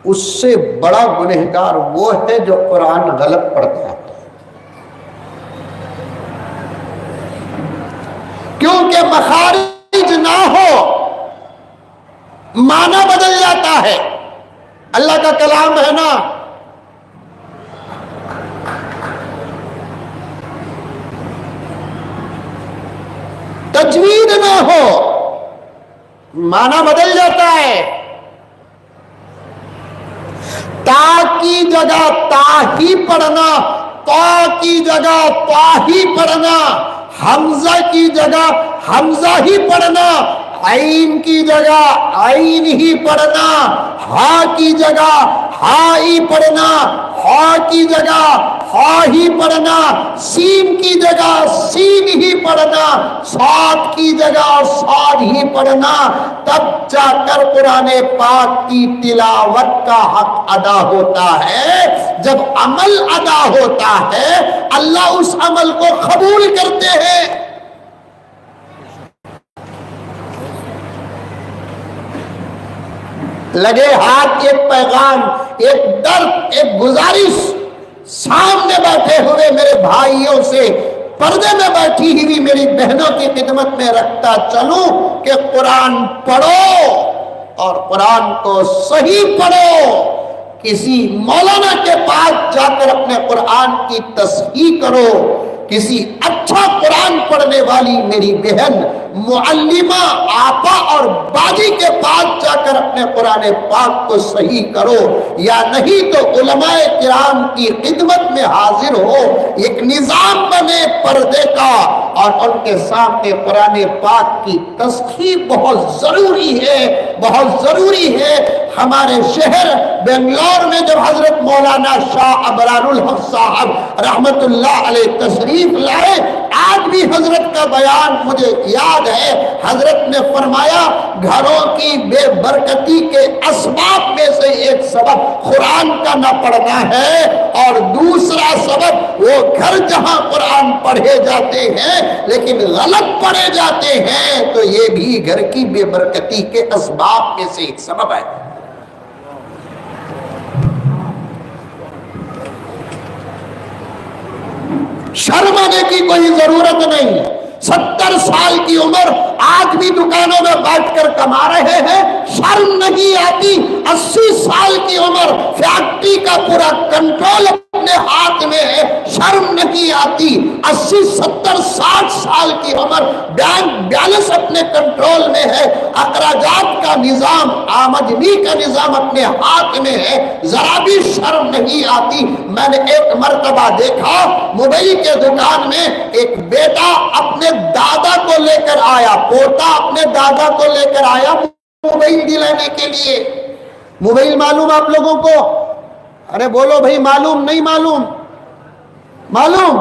D: اس سے بڑا گنہگار وہ ہے جو قرآن غلط پڑھتا ہے. کیونکہ مخارج نہ ہو معنی بدل جاتا ہے. اللہ کا کلام ہے نا، تجوید نہ ہو معنی بدل جاتا ہے. تا کی جگہ تا ہی پڑھنا، تا کی جگہ تا ہی پڑھنا، حمزہ کی جگہ حمزہ ہی پڑھنا، عین کی جگہ عین ہی پڑھنا، ہا کی جگہ ہا ہی پڑھنا، ہا کی جگہ ہا ہی پڑھنا، سین کی جگہ سین ہی پڑھنا، صاد کی جگہ صاد ہی پڑھنا، تب جا کر قرآن پاک کی تلاوت کا حق ادا ہوتا ہے۔ جب عمل ادا ہوتا ہے اللہ اس عمل کو قبول کرتے ہیں۔ لگے ہاتھ ایک پیغام، ایک درد، ایک گزارش سامنے بیٹھے ہوئے میرے بھائیوں سے، پردے میں بیٹھی ہوئی میری بہنوں کی خدمت میں رکھتا چلوں کہ قرآن پڑھو اور قرآن کو صحیح پڑھو۔ کسی مولانا کے پاس جا کر اپنے قرآن کی تصحیح کرو، کسی اچھا قرآن پڑھنے والی میری بہن معلمہ آپا اور باجی کے پاس جا کر اپنے قرآن پاک کو صحیح کرو، یا نہیں تو علماء کرام کی خدمت میں حاضر ہو، ایک نظام بنے پردے کا اور ان کے سامنے قرآن پاک کی تصحیح بہت ضروری ہے، بہت ضروری ہے۔ ہمارے شہر بنگلور میں جب حضرت مولانا شاہ ابرار الحق صاحب رحمت اللہ علیہ تشریف لائے، آج بھی حضرت کا بیان مجھے یاد ہے، حضرت نے فرمایا گھروں کی بے برکتی کے اسباب میں سے ایک سبب قرآن کا نہ پڑھنا ہے، اور دوسرا سبب وہ گھر جہاں قرآن پڑھے جاتے ہیں لیکن غلط پڑھے جاتے ہیں تو یہ بھی گھر کی بے برکتی کے اسباب میں سے ایک سبب ہے۔ شرمانے کی کوئی ضرورت نہیں، 70 سال کی عمر آج بھی دکانوں میں بیٹھ کر کما رہے ہیں، شرم نہیں آتی؟ 80 سال کی عمر فیکٹری کا پورا کنٹرول اپنے ہاتھ میں ہے، شرم نہیں آتی؟ 80 70 60 سال کی عمر بینک بیلنس اپنے کنٹرول میں ہے، اخراجات کا نظام، آمدنی کا نظام اپنے ہاتھ میں ہے، ذرا بھی شرم نہیں آتی؟ میں نے ایک مرتبہ دیکھا موبائل کے دکان میں ایک بیٹا اپنے دادا کو لے کر آیا، پوتا اپنے دادا کو لے کر آیا موبائل دلانے کے لیے۔ موبائل معلوم آپ لوگوں کو؟ ارے بولو بھائی، معلوم نہیں معلوم؟ معلوم؟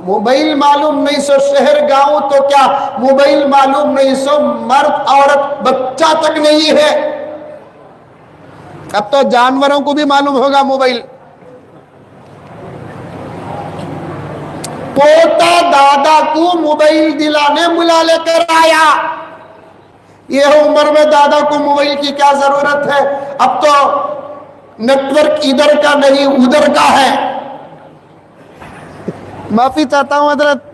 D: موبائل معلوم نہیں سو شہر گاؤں تو کیا موبائل معلوم نہیں سو مرد عورت بچہ تک نہیں ہے، اب تو جانوروں کو بھی معلوم ہوگا موبائل۔ پوتا دادا کو موبائل دلانے بلا لے کر آیا، یہ عمر میں دادا کو موبائل کی کیا ضرورت ہے؟ اب تو نیٹ ورک ادھر کا نہیں ادھر کا ہے۔ معافی چاہتا ہوں حضرت،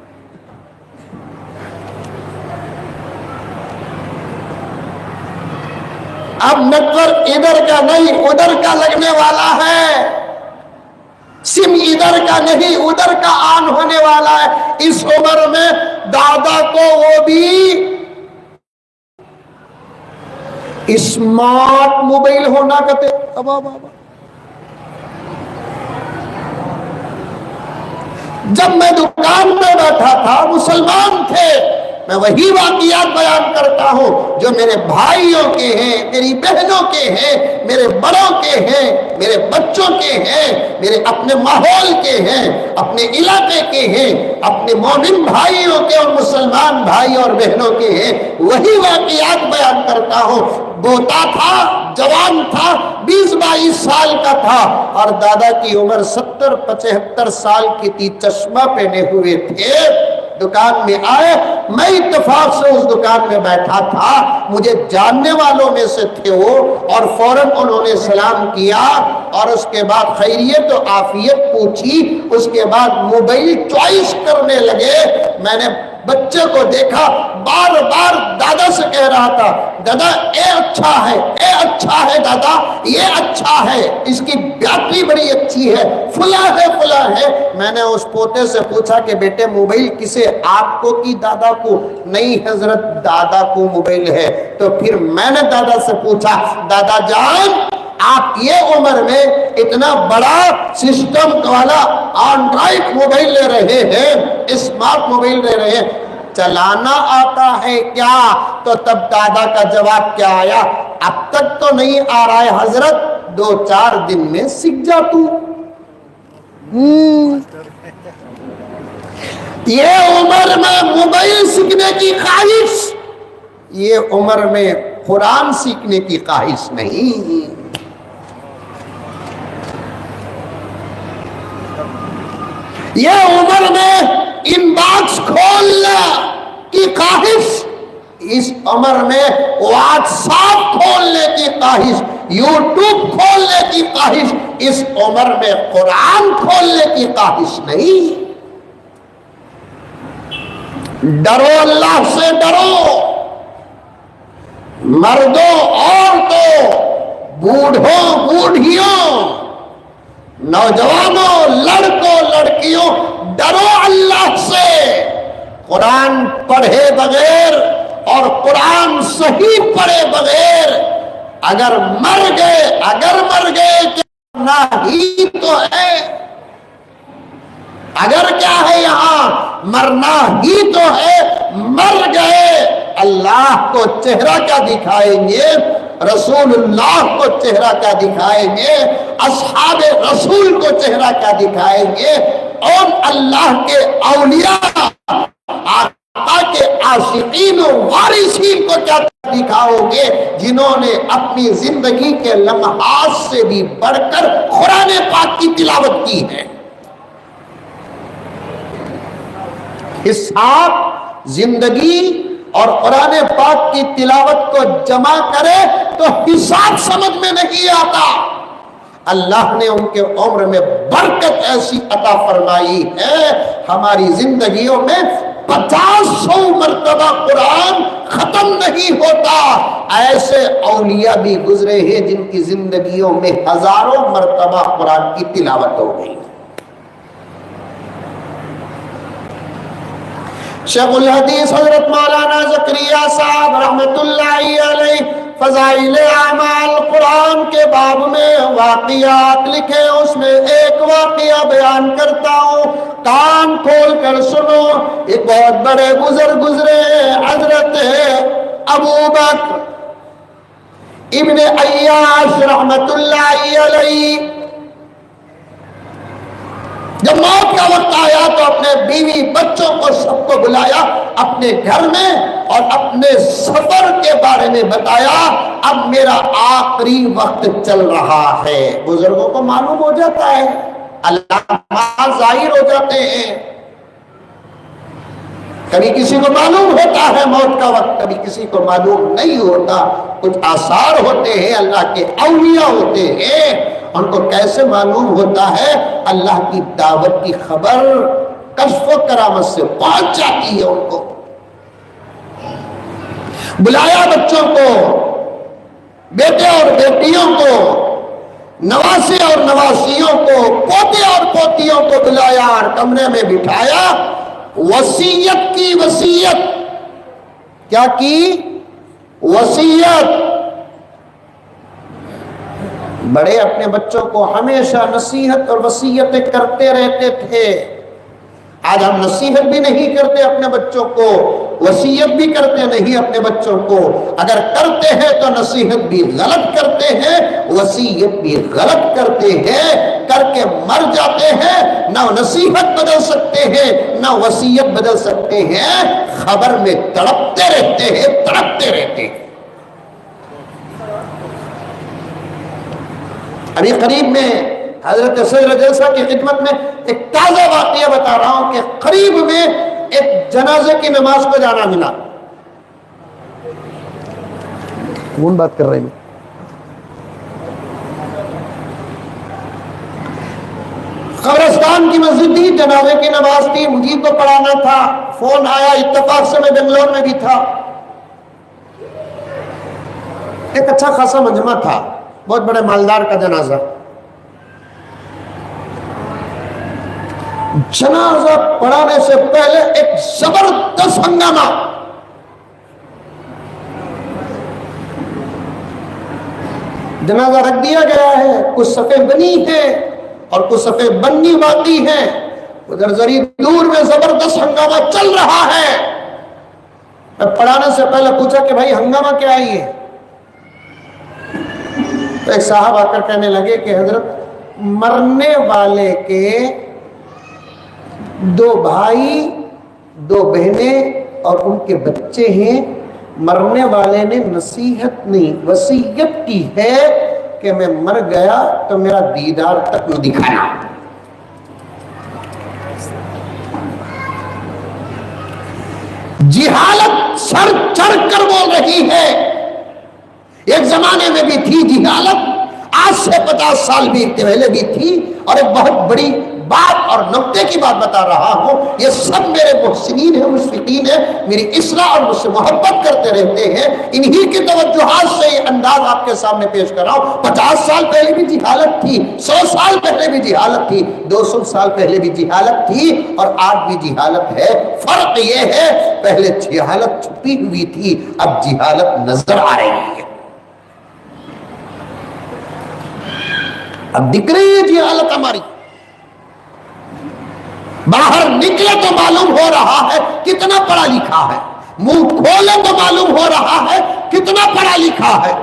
D: اب نیٹ ورک ادھر کا نہیں ادھر کا لگنے والا ہے، سم ادھر کا نہیں ادھر کا آن ہونے والا ہے۔ اس عمر میں دادا کو وہ بھی اسمارٹ موبائل ہونا کہتے۔ جب میں دکان میں بیٹھا تھا مسلمان تھے، میں وہی واقعات بیان کرتا ہوں جو میرے بھائیوں کے ہیں، میری بہنوں کے ہیں، میرے بڑوں کے ہیں، میرے بچوں کے ہیں، میرے اپنے ماحول کے ہیں، اپنے علاقے کے ہیں، اپنے مومن بھائیوں کے اور مسلمان بھائی اور بہنوں کے ہیں، وہی واقعات بیان کرتا ہوں۔ بوتا تھا، جوان تھا، 20-22 سال کا تھا، اور دادا کی عمر 70-75 سال کی تھی، چشمہ پہنے ہوئے تھے۔ دکان میں آئے، میں اتفاق سے اس دکان میں بیٹھا تھا، مجھے جاننے والوں میں سے تھے وہ، اور فوراً انہوں نے سلام کیا اور اس کے بعد خیریت و عافیت پوچھی، اس کے بعد موبائل چوائس کرنے لگے۔ میں نے بچے کو دیکھا بار بار دادا سے کہہ رہا تھا، دادا اے اچھا ہے، اے اچھا ہے دادا، یہ اچھا ہے، اس کی بیٹری بڑی اچھی ہے، فلاں ہے فلاں ہے۔ میں نے اس پوتے سے پوچھا کہ بیٹے موبائل کسے، آپ کو کی دادا کو؟ نہیں حضرت دادا کو موبائل ہے۔ تو پھر میں نے دادا سے پوچھا، دادا جان آپ یہ عمر میں اتنا بڑا سسٹم والا اینڈرائڈ موبائل لے رہے ہیں، اسمارٹ موبائل لے رہے ہیں، چلانا آتا ہے کیا؟ تو تب دادا کا جواب کیا آیا؟ اب تک تو نہیں آ رہا ہے حضرت، 2-4 دن میں سیکھ جا تو۔ یہ عمر میں موبائل سیکھنے کی خواہش، یہ عمر میں قرآن سیکھنے کی خواہش نہیں۔ یہ عمر میں ان باکس کھولنے کی خواہش، اس عمر میں واٹس ایپ کھولنے کی خواہش، یوٹیوب کھولنے کی خواہش، اس عمر میں قرآن کھولنے کی خواہش نہیں۔ ڈرو، اللہ سے ڈرو، مردوں عورتوں، بوڑھوں بوڑھیوں، نوجوانوں لڑکوں لڑکیوں، ڈرو اللہ سے۔ قرآن پڑھے بغیر اور قرآن صحیح پڑھے بغیر اگر مر گئے کہ مرنا ہی تو ہے، اگر کیا ہے یہاں مرنا ہی تو ہے، مر گئے اللہ کو چہرہ کیا دکھائیں گے، رسول اللہ کو چہرہ کیا دکھائیں گے، اصحاب رسول کو چہرہ کیا دکھائیں گے، اور اللہ کے اولیاء آقا کے عاشقین و وارثین کو کیا دکھاؤ گے، جنہوں نے اپنی زندگی کے لمحات سے بھی بڑھ کر قرآن پاک کی تلاوت کی ہے۔ حساب زندگی اور قرآن پاک کی تلاوت کو جمع کرے تو حساب سمجھ میں نہیں آتا۔ اللہ نے ان کے عمر میں برکت ایسی عطا فرمائی ہے، ہماری زندگیوں میں 50 مرتبہ قرآن ختم نہیں ہوتا۔ ایسے اولیاء بھی گزرے ہیں جن کی زندگیوں میں ہزاروں مرتبہ قرآن کی تلاوت ہو گئی۔ شیخ الحدیث حضرت مولانا زکریا صاحب رحمت اللہ علیہ فضائل اعمال قرآن کے باب میں واقعات لکھے، اس میں ایک واقعہ بیان کرتا ہوں، کان کھول کر سنو۔ ایک بہت بڑے بزرگ گزرے، حضرت ابو بکر ابن عیاش رحمت اللہ علیہ۔ جب موت کا وقت آیا تو اپنے بیوی بچوں کو سب کو بلایا اپنے گھر میں اور اپنے سفر کے بارے میں بتایا، اب میرا آخری وقت چل رہا ہے۔ بزرگوں کو معلوم ہو جاتا ہے، علامات ظاہر ہو جاتے ہیں، کبھی کسی کو معلوم ہوتا ہے موت کا وقت، کبھی کسی کو معلوم نہیں ہوتا۔ کچھ آثار ہوتے ہیں، اللہ کے اولیاء ہوتے ہیں، ان کو کیسے معلوم ہوتا ہے؟ اللہ کی دعوت کی خبر کشف و کرامت سے پہنچ جاتی ہے ان کو۔ بلایا بچوں کو، بیٹے اور بیٹیوں کو، نواسے اور نواسیوں کو، پوتے اور پوتیوں کو بلایا اور کمرے میں بٹھایا، وصیت کی، وصیت کیا کی؟ وصیت۔ بڑے اپنے بچوں کو ہمیشہ نصیحت اور وصیتیں کرتے رہتے تھے، آج ہم نصیحت بھی نہیں کرتے اپنے بچوں کو، وصیت بھی کرتے نہیں اپنے بچوں کو، اگر کرتے ہیں تو نصیحت بھی غلط کرتے ہیں، وصیت بھی غلط کرتے ہیں، کر کے مر جاتے ہیں، نہ نصیحت بدل سکتے ہیں نہ وصیت بدل سکتے ہیں، خبر میں تڑپتے رہتے ہیں، تڑپتے رہتے ہیں۔ ابھی قریب میں حضرت صدر جلسہ کی خدمت میں ایک تازہ واقعہ بتا رہا ہوں کہ قریب میں ایک جنازے کی نماز کو جانا ملا۔ کون بات کر رہے ہیں؟ قبرستان کی مسجد تھی، جنازے کی نماز تھی، مجھے کو پڑھانا تھا، فون آیا، اتفاق سے میں بنگلور میں بھی تھا۔ ایک اچھا خاصا مجمع تھا، بہت بڑے مالدار کا جنازہ۔ جنازہ پڑھانے سے پہلے ایک زبردست ہنگامہ، جنازہ رکھ دیا گیا ہے، کچھ صفیں بنی ہیں اور کچھ صفیں بننی باقی ہیں. ادھر ذری دور میں زبردست ہنگامہ چل رہا ہے. میں پڑھانے سے پہلے پوچھا کہ بھائی ہنگامہ کیا ہے یہ؟ تو ایک صاحب آ کر کہنے لگے کہ حضرت مرنے والے کے 2 بھائی 2 بہنیں اور ان کے بچے ہیں. مرنے والے نے نصیحت نہیں وصیت کی ہے کہ میں مر گیا تو میرا دیدار تک نہ دکھانا. جہالت سر چڑھ کر بول رہی ہے. ایک زمانے میں بھی تھی جہالت، آج سے 50 سال بھی پہلے بھی تھی. اور ایک بہت بڑی بات اور نقطے کی بات بتا رہا ہوں، یہ سب میرے محسنین ہیں، مشفقین ہیں، میری اصلاح اور مجھ سے محبت کرتے رہتے ہیں. انہی کی توجہات سے یہ انداز آپ کے سامنے پیش کر رہا ہوں. 50 سال پہلے بھی جہالت تھی، 100 سال پہلے بھی جہالت تھی، 200 سال پہلے بھی جہالت تھی اور آج بھی جہالت ہے. فرق یہ ہے پہلے جہالت چھپی ہوئی تھی، اب جہالت نظر آ رہی ہے. اب دکھ رہی ہے جہالت ہماری. باہر نکلے تو معلوم ہو رہا ہے کتنا پڑھا لکھا ہے، منہ کھولے تو معلوم ہو رہا ہے کتنا پڑھا لکھا ہے.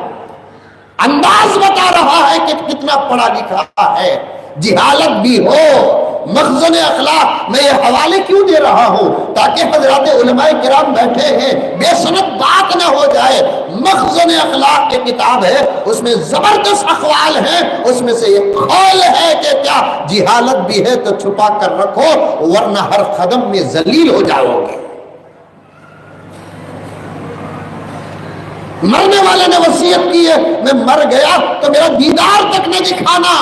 D: انداز بتا رہا ہے کہ کتنا پڑھا لکھا ہے. جہالت بھی ہو. مخزن اخلاق میں یہ حوالے کیوں دے رہا ہوں؟ تاکہ حضرات علماء کرام بیٹھے ہیں، بے سند بات نہ ہو جائے. مخزن اخلاق کی کتاب ہے، اس میں زبردست اقوال ہیں. اس میں سے ایک قول ہے کہ کیا جہالت بھی ہے تو چھپا کر رکھو ورنہ ہر قدم میں ذلیل ہو جاؤ گے. مرنے والے نے وصیت کی ہے میں مر گیا تو میرا دیدار تک نہ دکھانا.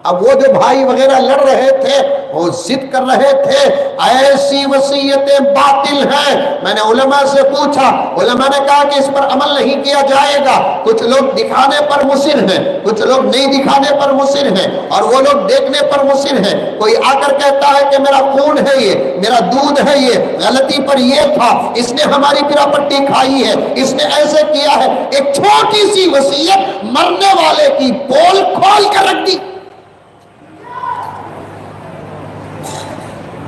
D: اب وہ جو بھائی وغیرہ لڑ رہے تھے وہ ضد کر رہے تھے ایسی وصیتیں باطل ہیں. میں نے علماء سے پوچھا، علماء نے کہا کہ اس پر عمل نہیں کیا جائے گا. کچھ لوگ دکھانے پر مصر ہیں، کچھ لوگ نہیں دکھانے پر مصر ہیں، اور وہ لوگ دیکھنے پر مصر ہیں. کوئی آ کر کہتا ہے کہ میرا خون ہے یہ، میرا دودھ ہے یہ، غلطی پر یہ تھا، اس نے ہماری پراپرٹی کھائی ہے، اس نے ایسے کیا ہے. ایک چھوٹی سی وصیت مرنے والے کی پول کھول کر رکھ دی.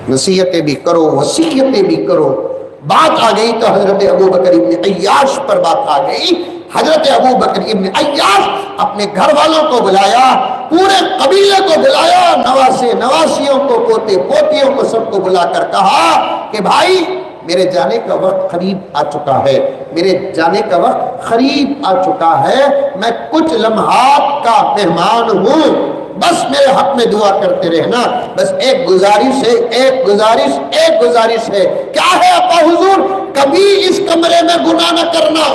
D: نصیحتیں بھی کرو، وصیتیں بھی کرو. بات آ گئی تو حضرت ابو بکر ابن عیاش پر بات آ گئی. حضرت ابو بکر ابن عیاش اپنے گھر والوں کو بلایا، پورے قبیلے کو بلایا، نواسے نواسیوں کو، پوتے پوتیوں کو، سب کو بلا کر کہا کہ بھائی میرے جانے کا وقت قریب آ چکا ہے، میرے جانے کا وقت قریب آ چکا ہے. میں کچھ لمحات کا مہمان ہوں، بس میرے حق میں دعا کرتے رہنا. بس ایک گزارش ہے، ایک گزارش ہے. کیا ہے ابا حضور؟ کبھی اس کمرے میں گناہ نہ کرنا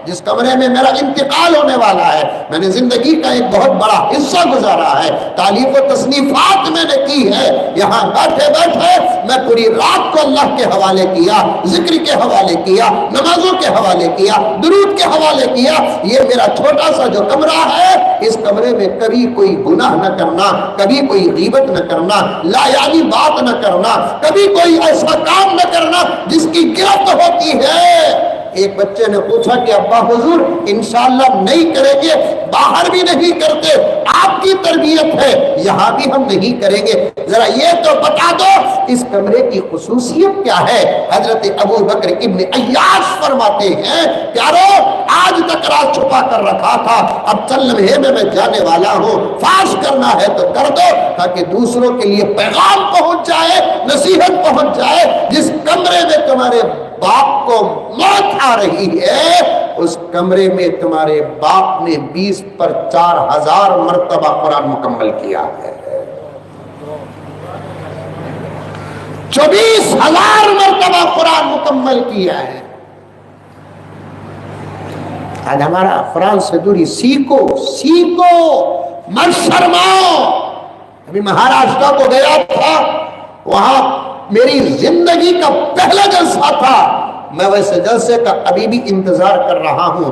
D: جس کمرے میں میرا انتقال ہونے والا ہے. میں نے زندگی کا ایک بہت بڑا حصہ گزارا ہے، تالیف و تصنیفات میں نے کی ہے. یہاں بیٹھے بیٹھے میں پوری رات کو اللہ کے حوالے کیا، ذکر کے حوالے کیا، نمازوں کے حوالے کیا، درود کے حوالے کیا. یہ میرا چھوٹا سا جو کمرہ ہے، اس کمرے میں کبھی کوئی گناہ نہ کرنا، کبھی کوئی غیبت نہ کرنا، لا یعنی بات نہ کرنا، کبھی کوئی ایسا کام نہ کرنا جس کی گرفت ہوتی ہے. ایک بچے نے پوچھا کہ ابا حضور انشاءاللہ نہیں کریں گے، باہر بھی نہیں کرتے، آپ کی تربیت ہے، یہاں بھی ہم نہیں کریں گے. ذرا یہ تو بتا دو اس کمرے کی خصوصیت کیا ہے؟ حضرت ابو بکر ابن عیاش فرماتے ہیں پیارو آج تک راز چھپا کر رکھا تھا، اب چند لمحے میں جانے والا ہوں، فاش کرنا ہے تو کر دو تاکہ دوسروں کے لیے پیغام پہنچ جائے، نصیحت پہنچ جائے. جس کمرے میں تمہارے باپ کو موت آ رہی ہے اس کمرے میں تمہارے باپ نے 20 پر 4000 مرتبہ قرآن مکمل کیا ہے، 24,000 مرتبہ قرآن مکمل کیا ہے. آج ہمارا قرآن سے دوری سیکھو، مت شرماؤ. ابھی مہاراشٹر کو گیا تھا، وہاں میری زندگی کا پہلا جلسہ تھا. میں ویسے جلسے کا ابھی بھی انتظار کر رہا ہوں.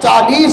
D: 40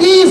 D: 30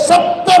D: 70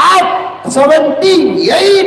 D: 78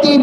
D: 3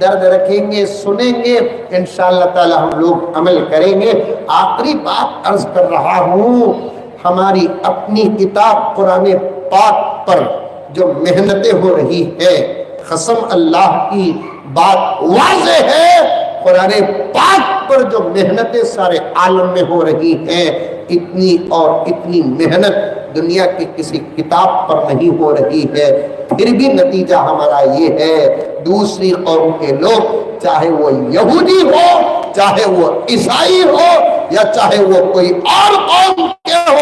D: درد رکھیں گے، سنیں گے، انشاءاللہ تعالی ہم لوگ عمل کریں گے۔ آخری بات عرض کر رہا ہوں، ہماری اپنی کتاب قرآن پاک پر جو محنتیں ہو رہی ہے، قسم اللہ کی بات واضح ہے، قرآن پاک پر جو محنتیں سارے عالم میں ہو رہی ہیں، اتنی اور اتنی محنت دنیا کی کسی کتاب پر نہیں ہو رہی ہے۔ پھر بھی نتیجہ ہمارا یہ ہے، دوسری قوم کے لوگ، چاہے وہ یہودی ہو، چاہے وہ عیسائی ہو، یا چاہے وہ کوئی اور قوم کے ہو،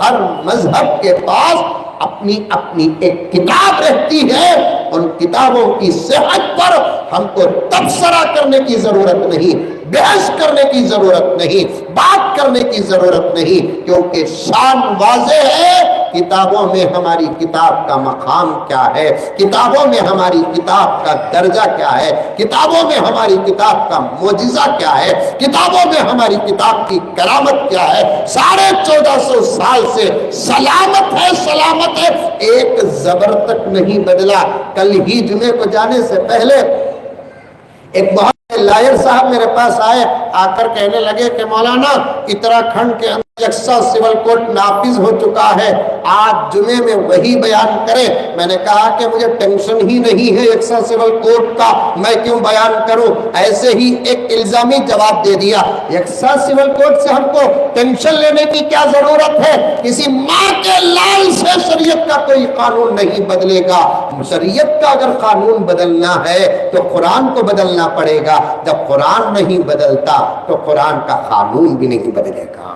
D: ہر مذہب کے پاس اپنی اپنی ایک کتاب رہتی ہے۔ ان کتابوں کی صحت پر ہم کو تبصرہ کرنے کی ضرورت نہیں، بحث کرنے کی ضرورت نہیں، بات کرنے کی ضرورت نہیں، کیونکہ شان واضح ہے۔ کتابوں میں ہماری کتاب کا مقام کیا ہے، کتابوں میں ہماری کتاب کا درجہ کیا ہے، کتابوں میں ہماری کتاب کا معجزہ کیا ہے، کتابوں میں ہماری کتاب کی کرامت کیا ہے۔ 1450 سال سے سلامت ہے، سلامت ہے، ایک زبر تک نہیں بدلا۔ کل ہی جمعے کو جانے سے پہلے ایک بہت لائر صاحب میرے پاس آئے، آ کر کہنے لگے کہ مولانا اتراکھنڈ کے اندر یکساں سول کوڈ نافذ ہو چکا ہے، آج جمعے میں وہی بیان کریں۔ میں نے کہا کہ مجھے ٹینشن ہی نہیں ہے یکساں سول کوڈ کا، میں کیوں بیان کروں؟ ایسے ہی ایک الزامی جواب دے دیا، یکساں سول کوڈ سے ہم کو ٹینشن لینے کی کیا ضرورت ہے؟ کسی ماں کے لال سے شریعت کا کوئی قانون نہیں بدلے گا۔ شریعت کا اگر قانون بدلنا ہے تو قرآن کو بدلنا پڑے گا، جب قرآن نہیں بدلتا تو قرآن کا قانون بھی نہیں بدلے گا۔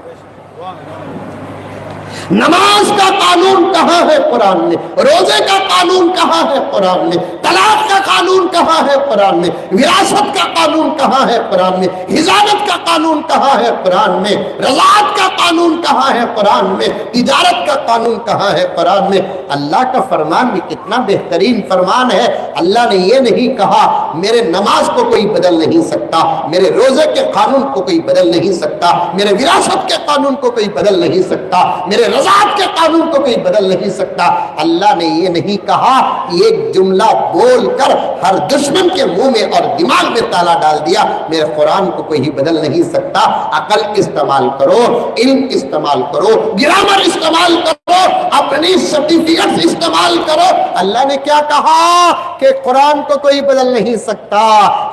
D: نماز کا قانون کہاں ہے قرآن میں؟ روزے کا قانون کہاں ہے قرآن میں؟ طلاق کا قانون کہاں ہے قرآن میں؟ وراثت کا قانون کہاں ہے قرآن میں؟ حضانت کا قانون کہاں ہے قرآن میں؟ رضاعت کا قانون کہاں ہے قرآن میں؟ تجارت کا قانون کہاں ہے قرآن میں؟ اللہ کا فرمان بھی کتنا بہترین فرمان ہے۔ اللہ نے یہ نہیں کہا میرے نماز کو کوئی بدل نہیں سکتا، میرے روزے کے قانون کو کوئی بدل نہیں سکتا، میرے وراثت کے قانون کو کوئی بدل نہیں سکتا، میرے رضاعت کے قانون کو کوئی بدل نہیں سکتا۔ اللہ نے یہ نہیں کہا، ایک جملہ بول کر ہر دشمن کے منہ میں اور دماغ میں تالا ڈال دیا، میرے قرآن کو کوئی بدل نہیں سکتا۔ عقل استعمال کرو، علم استعمال کرو، گرامر استعمال کرو، اپنی سرٹیفکیٹ استعمال کرو۔ اللہ نے کیا کہا کہ قرآن کو کوئی بدل نہیں سکتا۔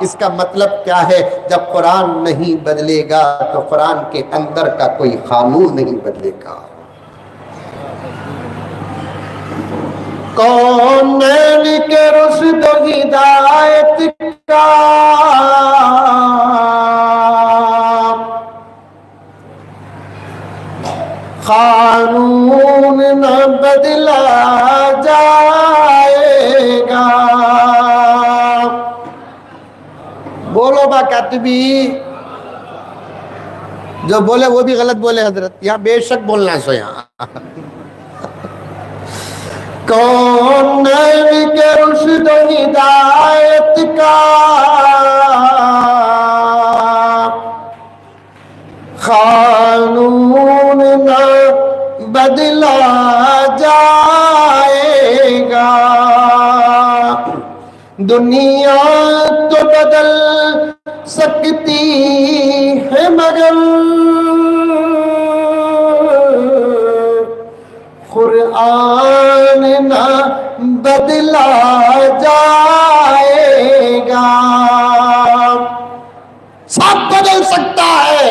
D: اس کا مطلب کیا ہے؟ جب قرآن نہیں بدلے گا تو قرآن کے اندر کا کوئی قانون نہیں بدلے گا۔ کونین کے رشد و ہدایت کا قانون نہ بدلا جائے گا۔ بولو با کاتبی، جو بولے وہ بھی غلط بولے حضرت، یہاں بے شک بولنا سو یہاں۔ کون کے رشد و ہدایت کا قانون نہ بدلا جائے گا۔ دنیا تو بدل سکتی ہے مگر قرآن نہ بدلا جائے گا۔ سب بدل سکتا ہے،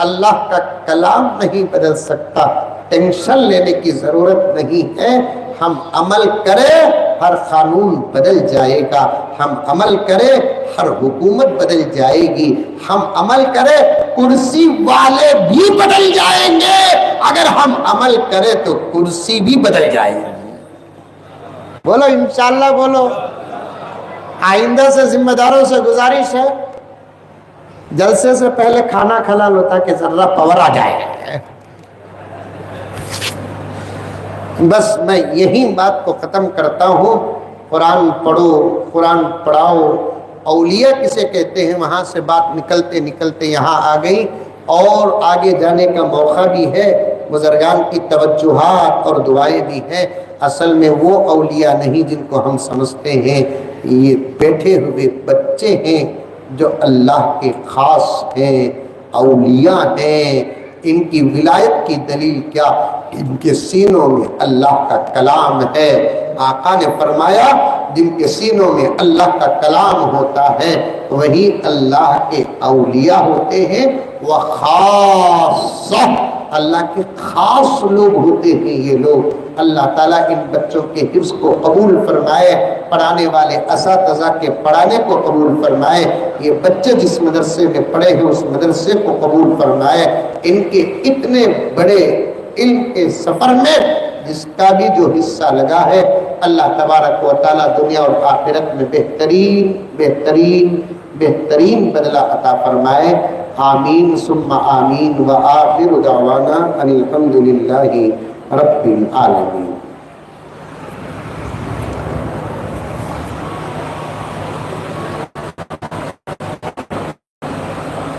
D: اللہ کا کلام نہیں بدل سکتا۔ ٹینشن لینے کی ضرورت نہیں ہے، ہم عمل کریں ہر قانون بدل جائے گا، ہم عمل کریں ہر حکومت بدل جائے گی، ہم عمل کریں کرسی والے بھی بدل جائیں گے، اگر ہم عمل کریں تو کرسی بھی بدل جائے گی۔ بولو انشاءاللہ بولو۔ آئندہ سے ذمہ داروں سے گزارش ہے، جلسے سے پہلے کھانا کھلا لو تاکہ ذرا پاور آ جائے۔ بس میں یہی بات کو ختم کرتا ہوں، قرآن پڑھو، قرآن پڑھاؤ۔ اولیاء کسے کہتے ہیں، وہاں سے بات نکلتے نکلتے یہاں آ گئی، اور آگے جانے کا موقع بھی ہے، بزرگان کی توجہات اور دعائیں بھی ہیں۔ اصل میں وہ اولیاء نہیں جن کو ہم سمجھتے ہیں، یہ بیٹھے ہوئے بچے ہیں جو اللہ کے خاص ہیں، اولیاء ہیں۔ ان کی ولایت کی دلیل کیا؟ ان کے سینوں میں اللہ کا کلام ہے۔ آقا نے فرمایا جن کے سینوں میں اللہ کا کلام ہوتا ہے وہی اللہ کے اولیاء ہوتے ہیں، وہ خاصہ اللہ کے خاص لوگ ہوتے ہیں یہ لوگ۔ اللہ تعالیٰ ان بچوں کے حفظ کو قبول فرمائے، پڑھانے والے اساتذہ کے پڑھانے کو قبول فرمائے، یہ بچے جس مدرسے میں پڑھے ہیں اس مدرسے کو قبول فرمائے۔ ان کے اتنے بڑے علم کے سفر میں جس کا بھی جو حصہ لگا ہے اللہ تبارک و تعالیٰ دنیا اور آخرت میں بہترین بہترین بہترین بدلہ عطا فرمائے۔ آمین ثم آمین وآخر دعوانا ان الحمد للہ رب العالمین۔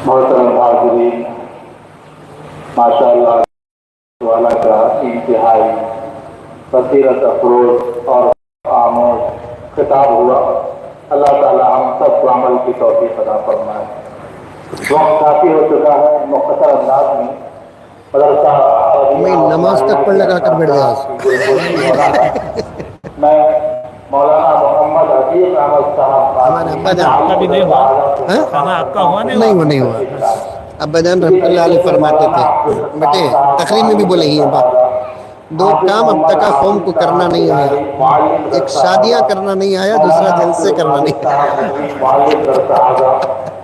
B: محترم حاضرین، ماشاء اللہ والا کا انتہائی بصیرت افروز اور آموز خطاب ہوا۔ اللہ تعالیٰ ہم سب کو عمل کی توفیق عطا فرمائے۔ وقت کافی ہو چکا ہے، مختصر انداز میں مدرسہ
D: میں نماز تک پڑھ لگا کر بیٹھ گیا۔
B: میں مولانا محمد حفیظ احمد صاحب
D: ہمارے ابا جان
A: آپ کا بھی نہیں ہوا کھانا، آپ کا ہوا
D: نہیں ہوا۔ ابا جان رحمۃ اللہ علیہ فرماتے تھے بیٹے، تقریر میں بھی بولے یہ بات، دو کام اب تک قوم کو کرنا نہیں آیا، ایک شادیاں کرنا نہیں آیا، دوسرا جلسے کرنا نہیں آیا۔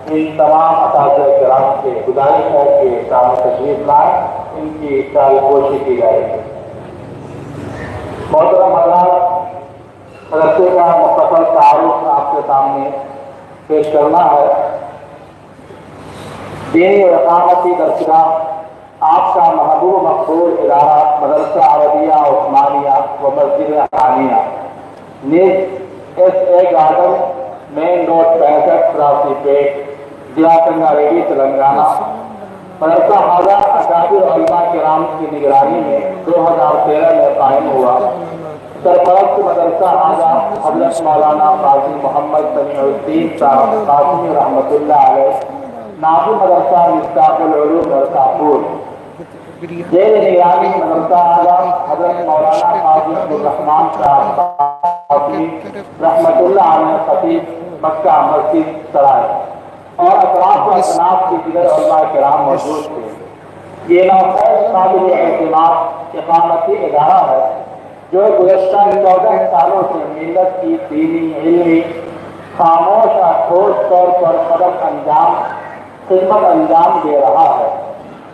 B: ان تمام اساتذہ کرام سے گزارش ہے کہ شام تشریف لائیں، ان کی سال کوشش کی جائے گی۔ محترم حضرات، مدرسے کا مختصر تعارف آپ کے سامنے پیش کرنا ہے۔ دینی و اقامتی درسگاہ آپ کا محبوب مقبول ادارہ مدرسہ عربیہ عثمانیہ و مسجد حانیہ نیز S A garden, main road 65 Rasipet, ضلع رنگاریڈی تلنگانہ۔ مدرسہ حاضہ اکابر علماء کرام کی نگرانی میں 2013 میں قائم ہوا۔ سرپرست مدرسہ حاضہ حضرت مولانا قاضی محمد سمیع الدین صاحب قاسمی رحمۃ اللہ علیہ، ناظم مدرسہ مصباح العلوم مرزاپور۔ زیر نگرانی مدرسہ حاضہ حضرت مولانا قاضی عبدالرحمان صاحب قاسمی رحمۃ اللہ علیہ، خطیب مکہ مسجد سرائے، اور اطراف و اطناف کے دیگر علماء کرام موجود تھے۔ یہ نوخیز قابل اعتماد اقامتی ادارہ ہے جو گزشتہ 14 سالوں سے ملت کی دینی، علمی، خاموش اور ٹھوس طور پر خدمت انجام دے رہا ہے۔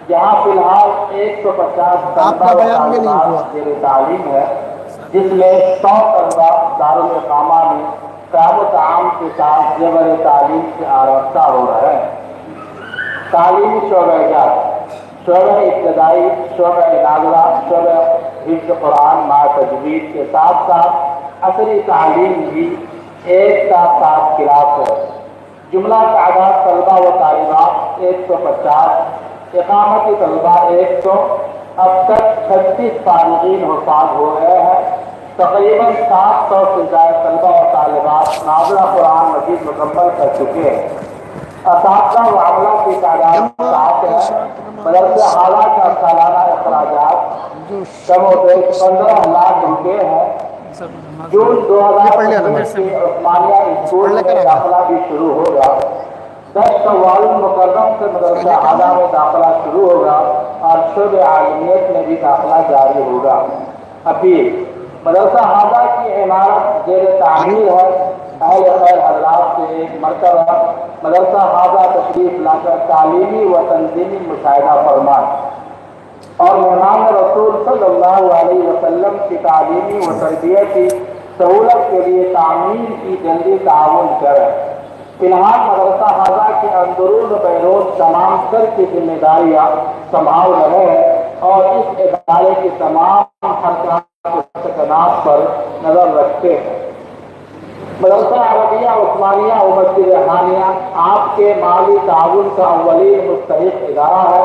B: جہاں فی الحال 150 طلبہ و طالبات زیر تعلیم ہے، جس میں 100 طلبہ دارالاقامہ میں قیام و تعام کے ساتھ زیور تعلیم سے آراستہ ہو رہے ہیں۔ تعلیمی شعبہ جات، شعبہ ابتدائی، شعبہ ناظرہ، شعبہ حفظ قرآن مع تجوید کے ساتھ ساتھ عصری تعلیم بھی ایک ساتھ کلاس ہے۔ جملہ تعداد طلبہ و طالبات 150، اقامتی طلبہ 100۔ اب تک 36 فارغین حفاظ ہو گئے ہیں۔ تقریباً 700 سے زائد طلبہ و طالبات ناظرہ قرآن مجید مکمل کر چکے ہیں۔ اساتذہ و عملہ کی تعداد 7 ہے۔ مدرسہ حاضہ کا سالانہ اخراجات کم و بیش 15 لاکھ روپے ہیں۔ جون 2019 سے عثمانیہ اسکول میں داخلہ بھی شروع ہوگا۔ 10 شوال مکرم سے مدرسہ حاضہ میں داخلہ شروع ہوگا اور شعبہ عالمیت میں بھی داخلہ جاری ہوگا۔ اپیل، مدرسہ حاضہ کی عمارت زیر تعمیر ہے۔ اہل خیر حضرات سے ایک مرتبہ مدرسہ حاضہ تشریف لا کر تعلیمی و تنظیمی مشاہدہ فرمائیں اور مہمان رسول صلی اللہ علیہ وسلم کی تعلیمی و تربیتی سہولت کے لیے تعمیر کی جلدی تعاون کریں۔ فی الحال مدرسہ حاضہ کے اندرون و بیرون تمام سر کی ذمہ داریاں سنبھال رہے ہیں اور اس ادارے کی تمام حرکات و سکنات پر نظر رکھتے ہیں۔ مدرسہ عربیہ عثمانیہ و مسجد حانیہ آپ کے مالی تعاون کا اولین مستحق ادارہ ہے۔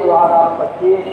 B: 2025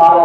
B: 12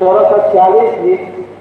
B: 1446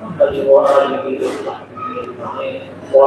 A: Muhammad wa alihi wa sahbihi ajma'in wa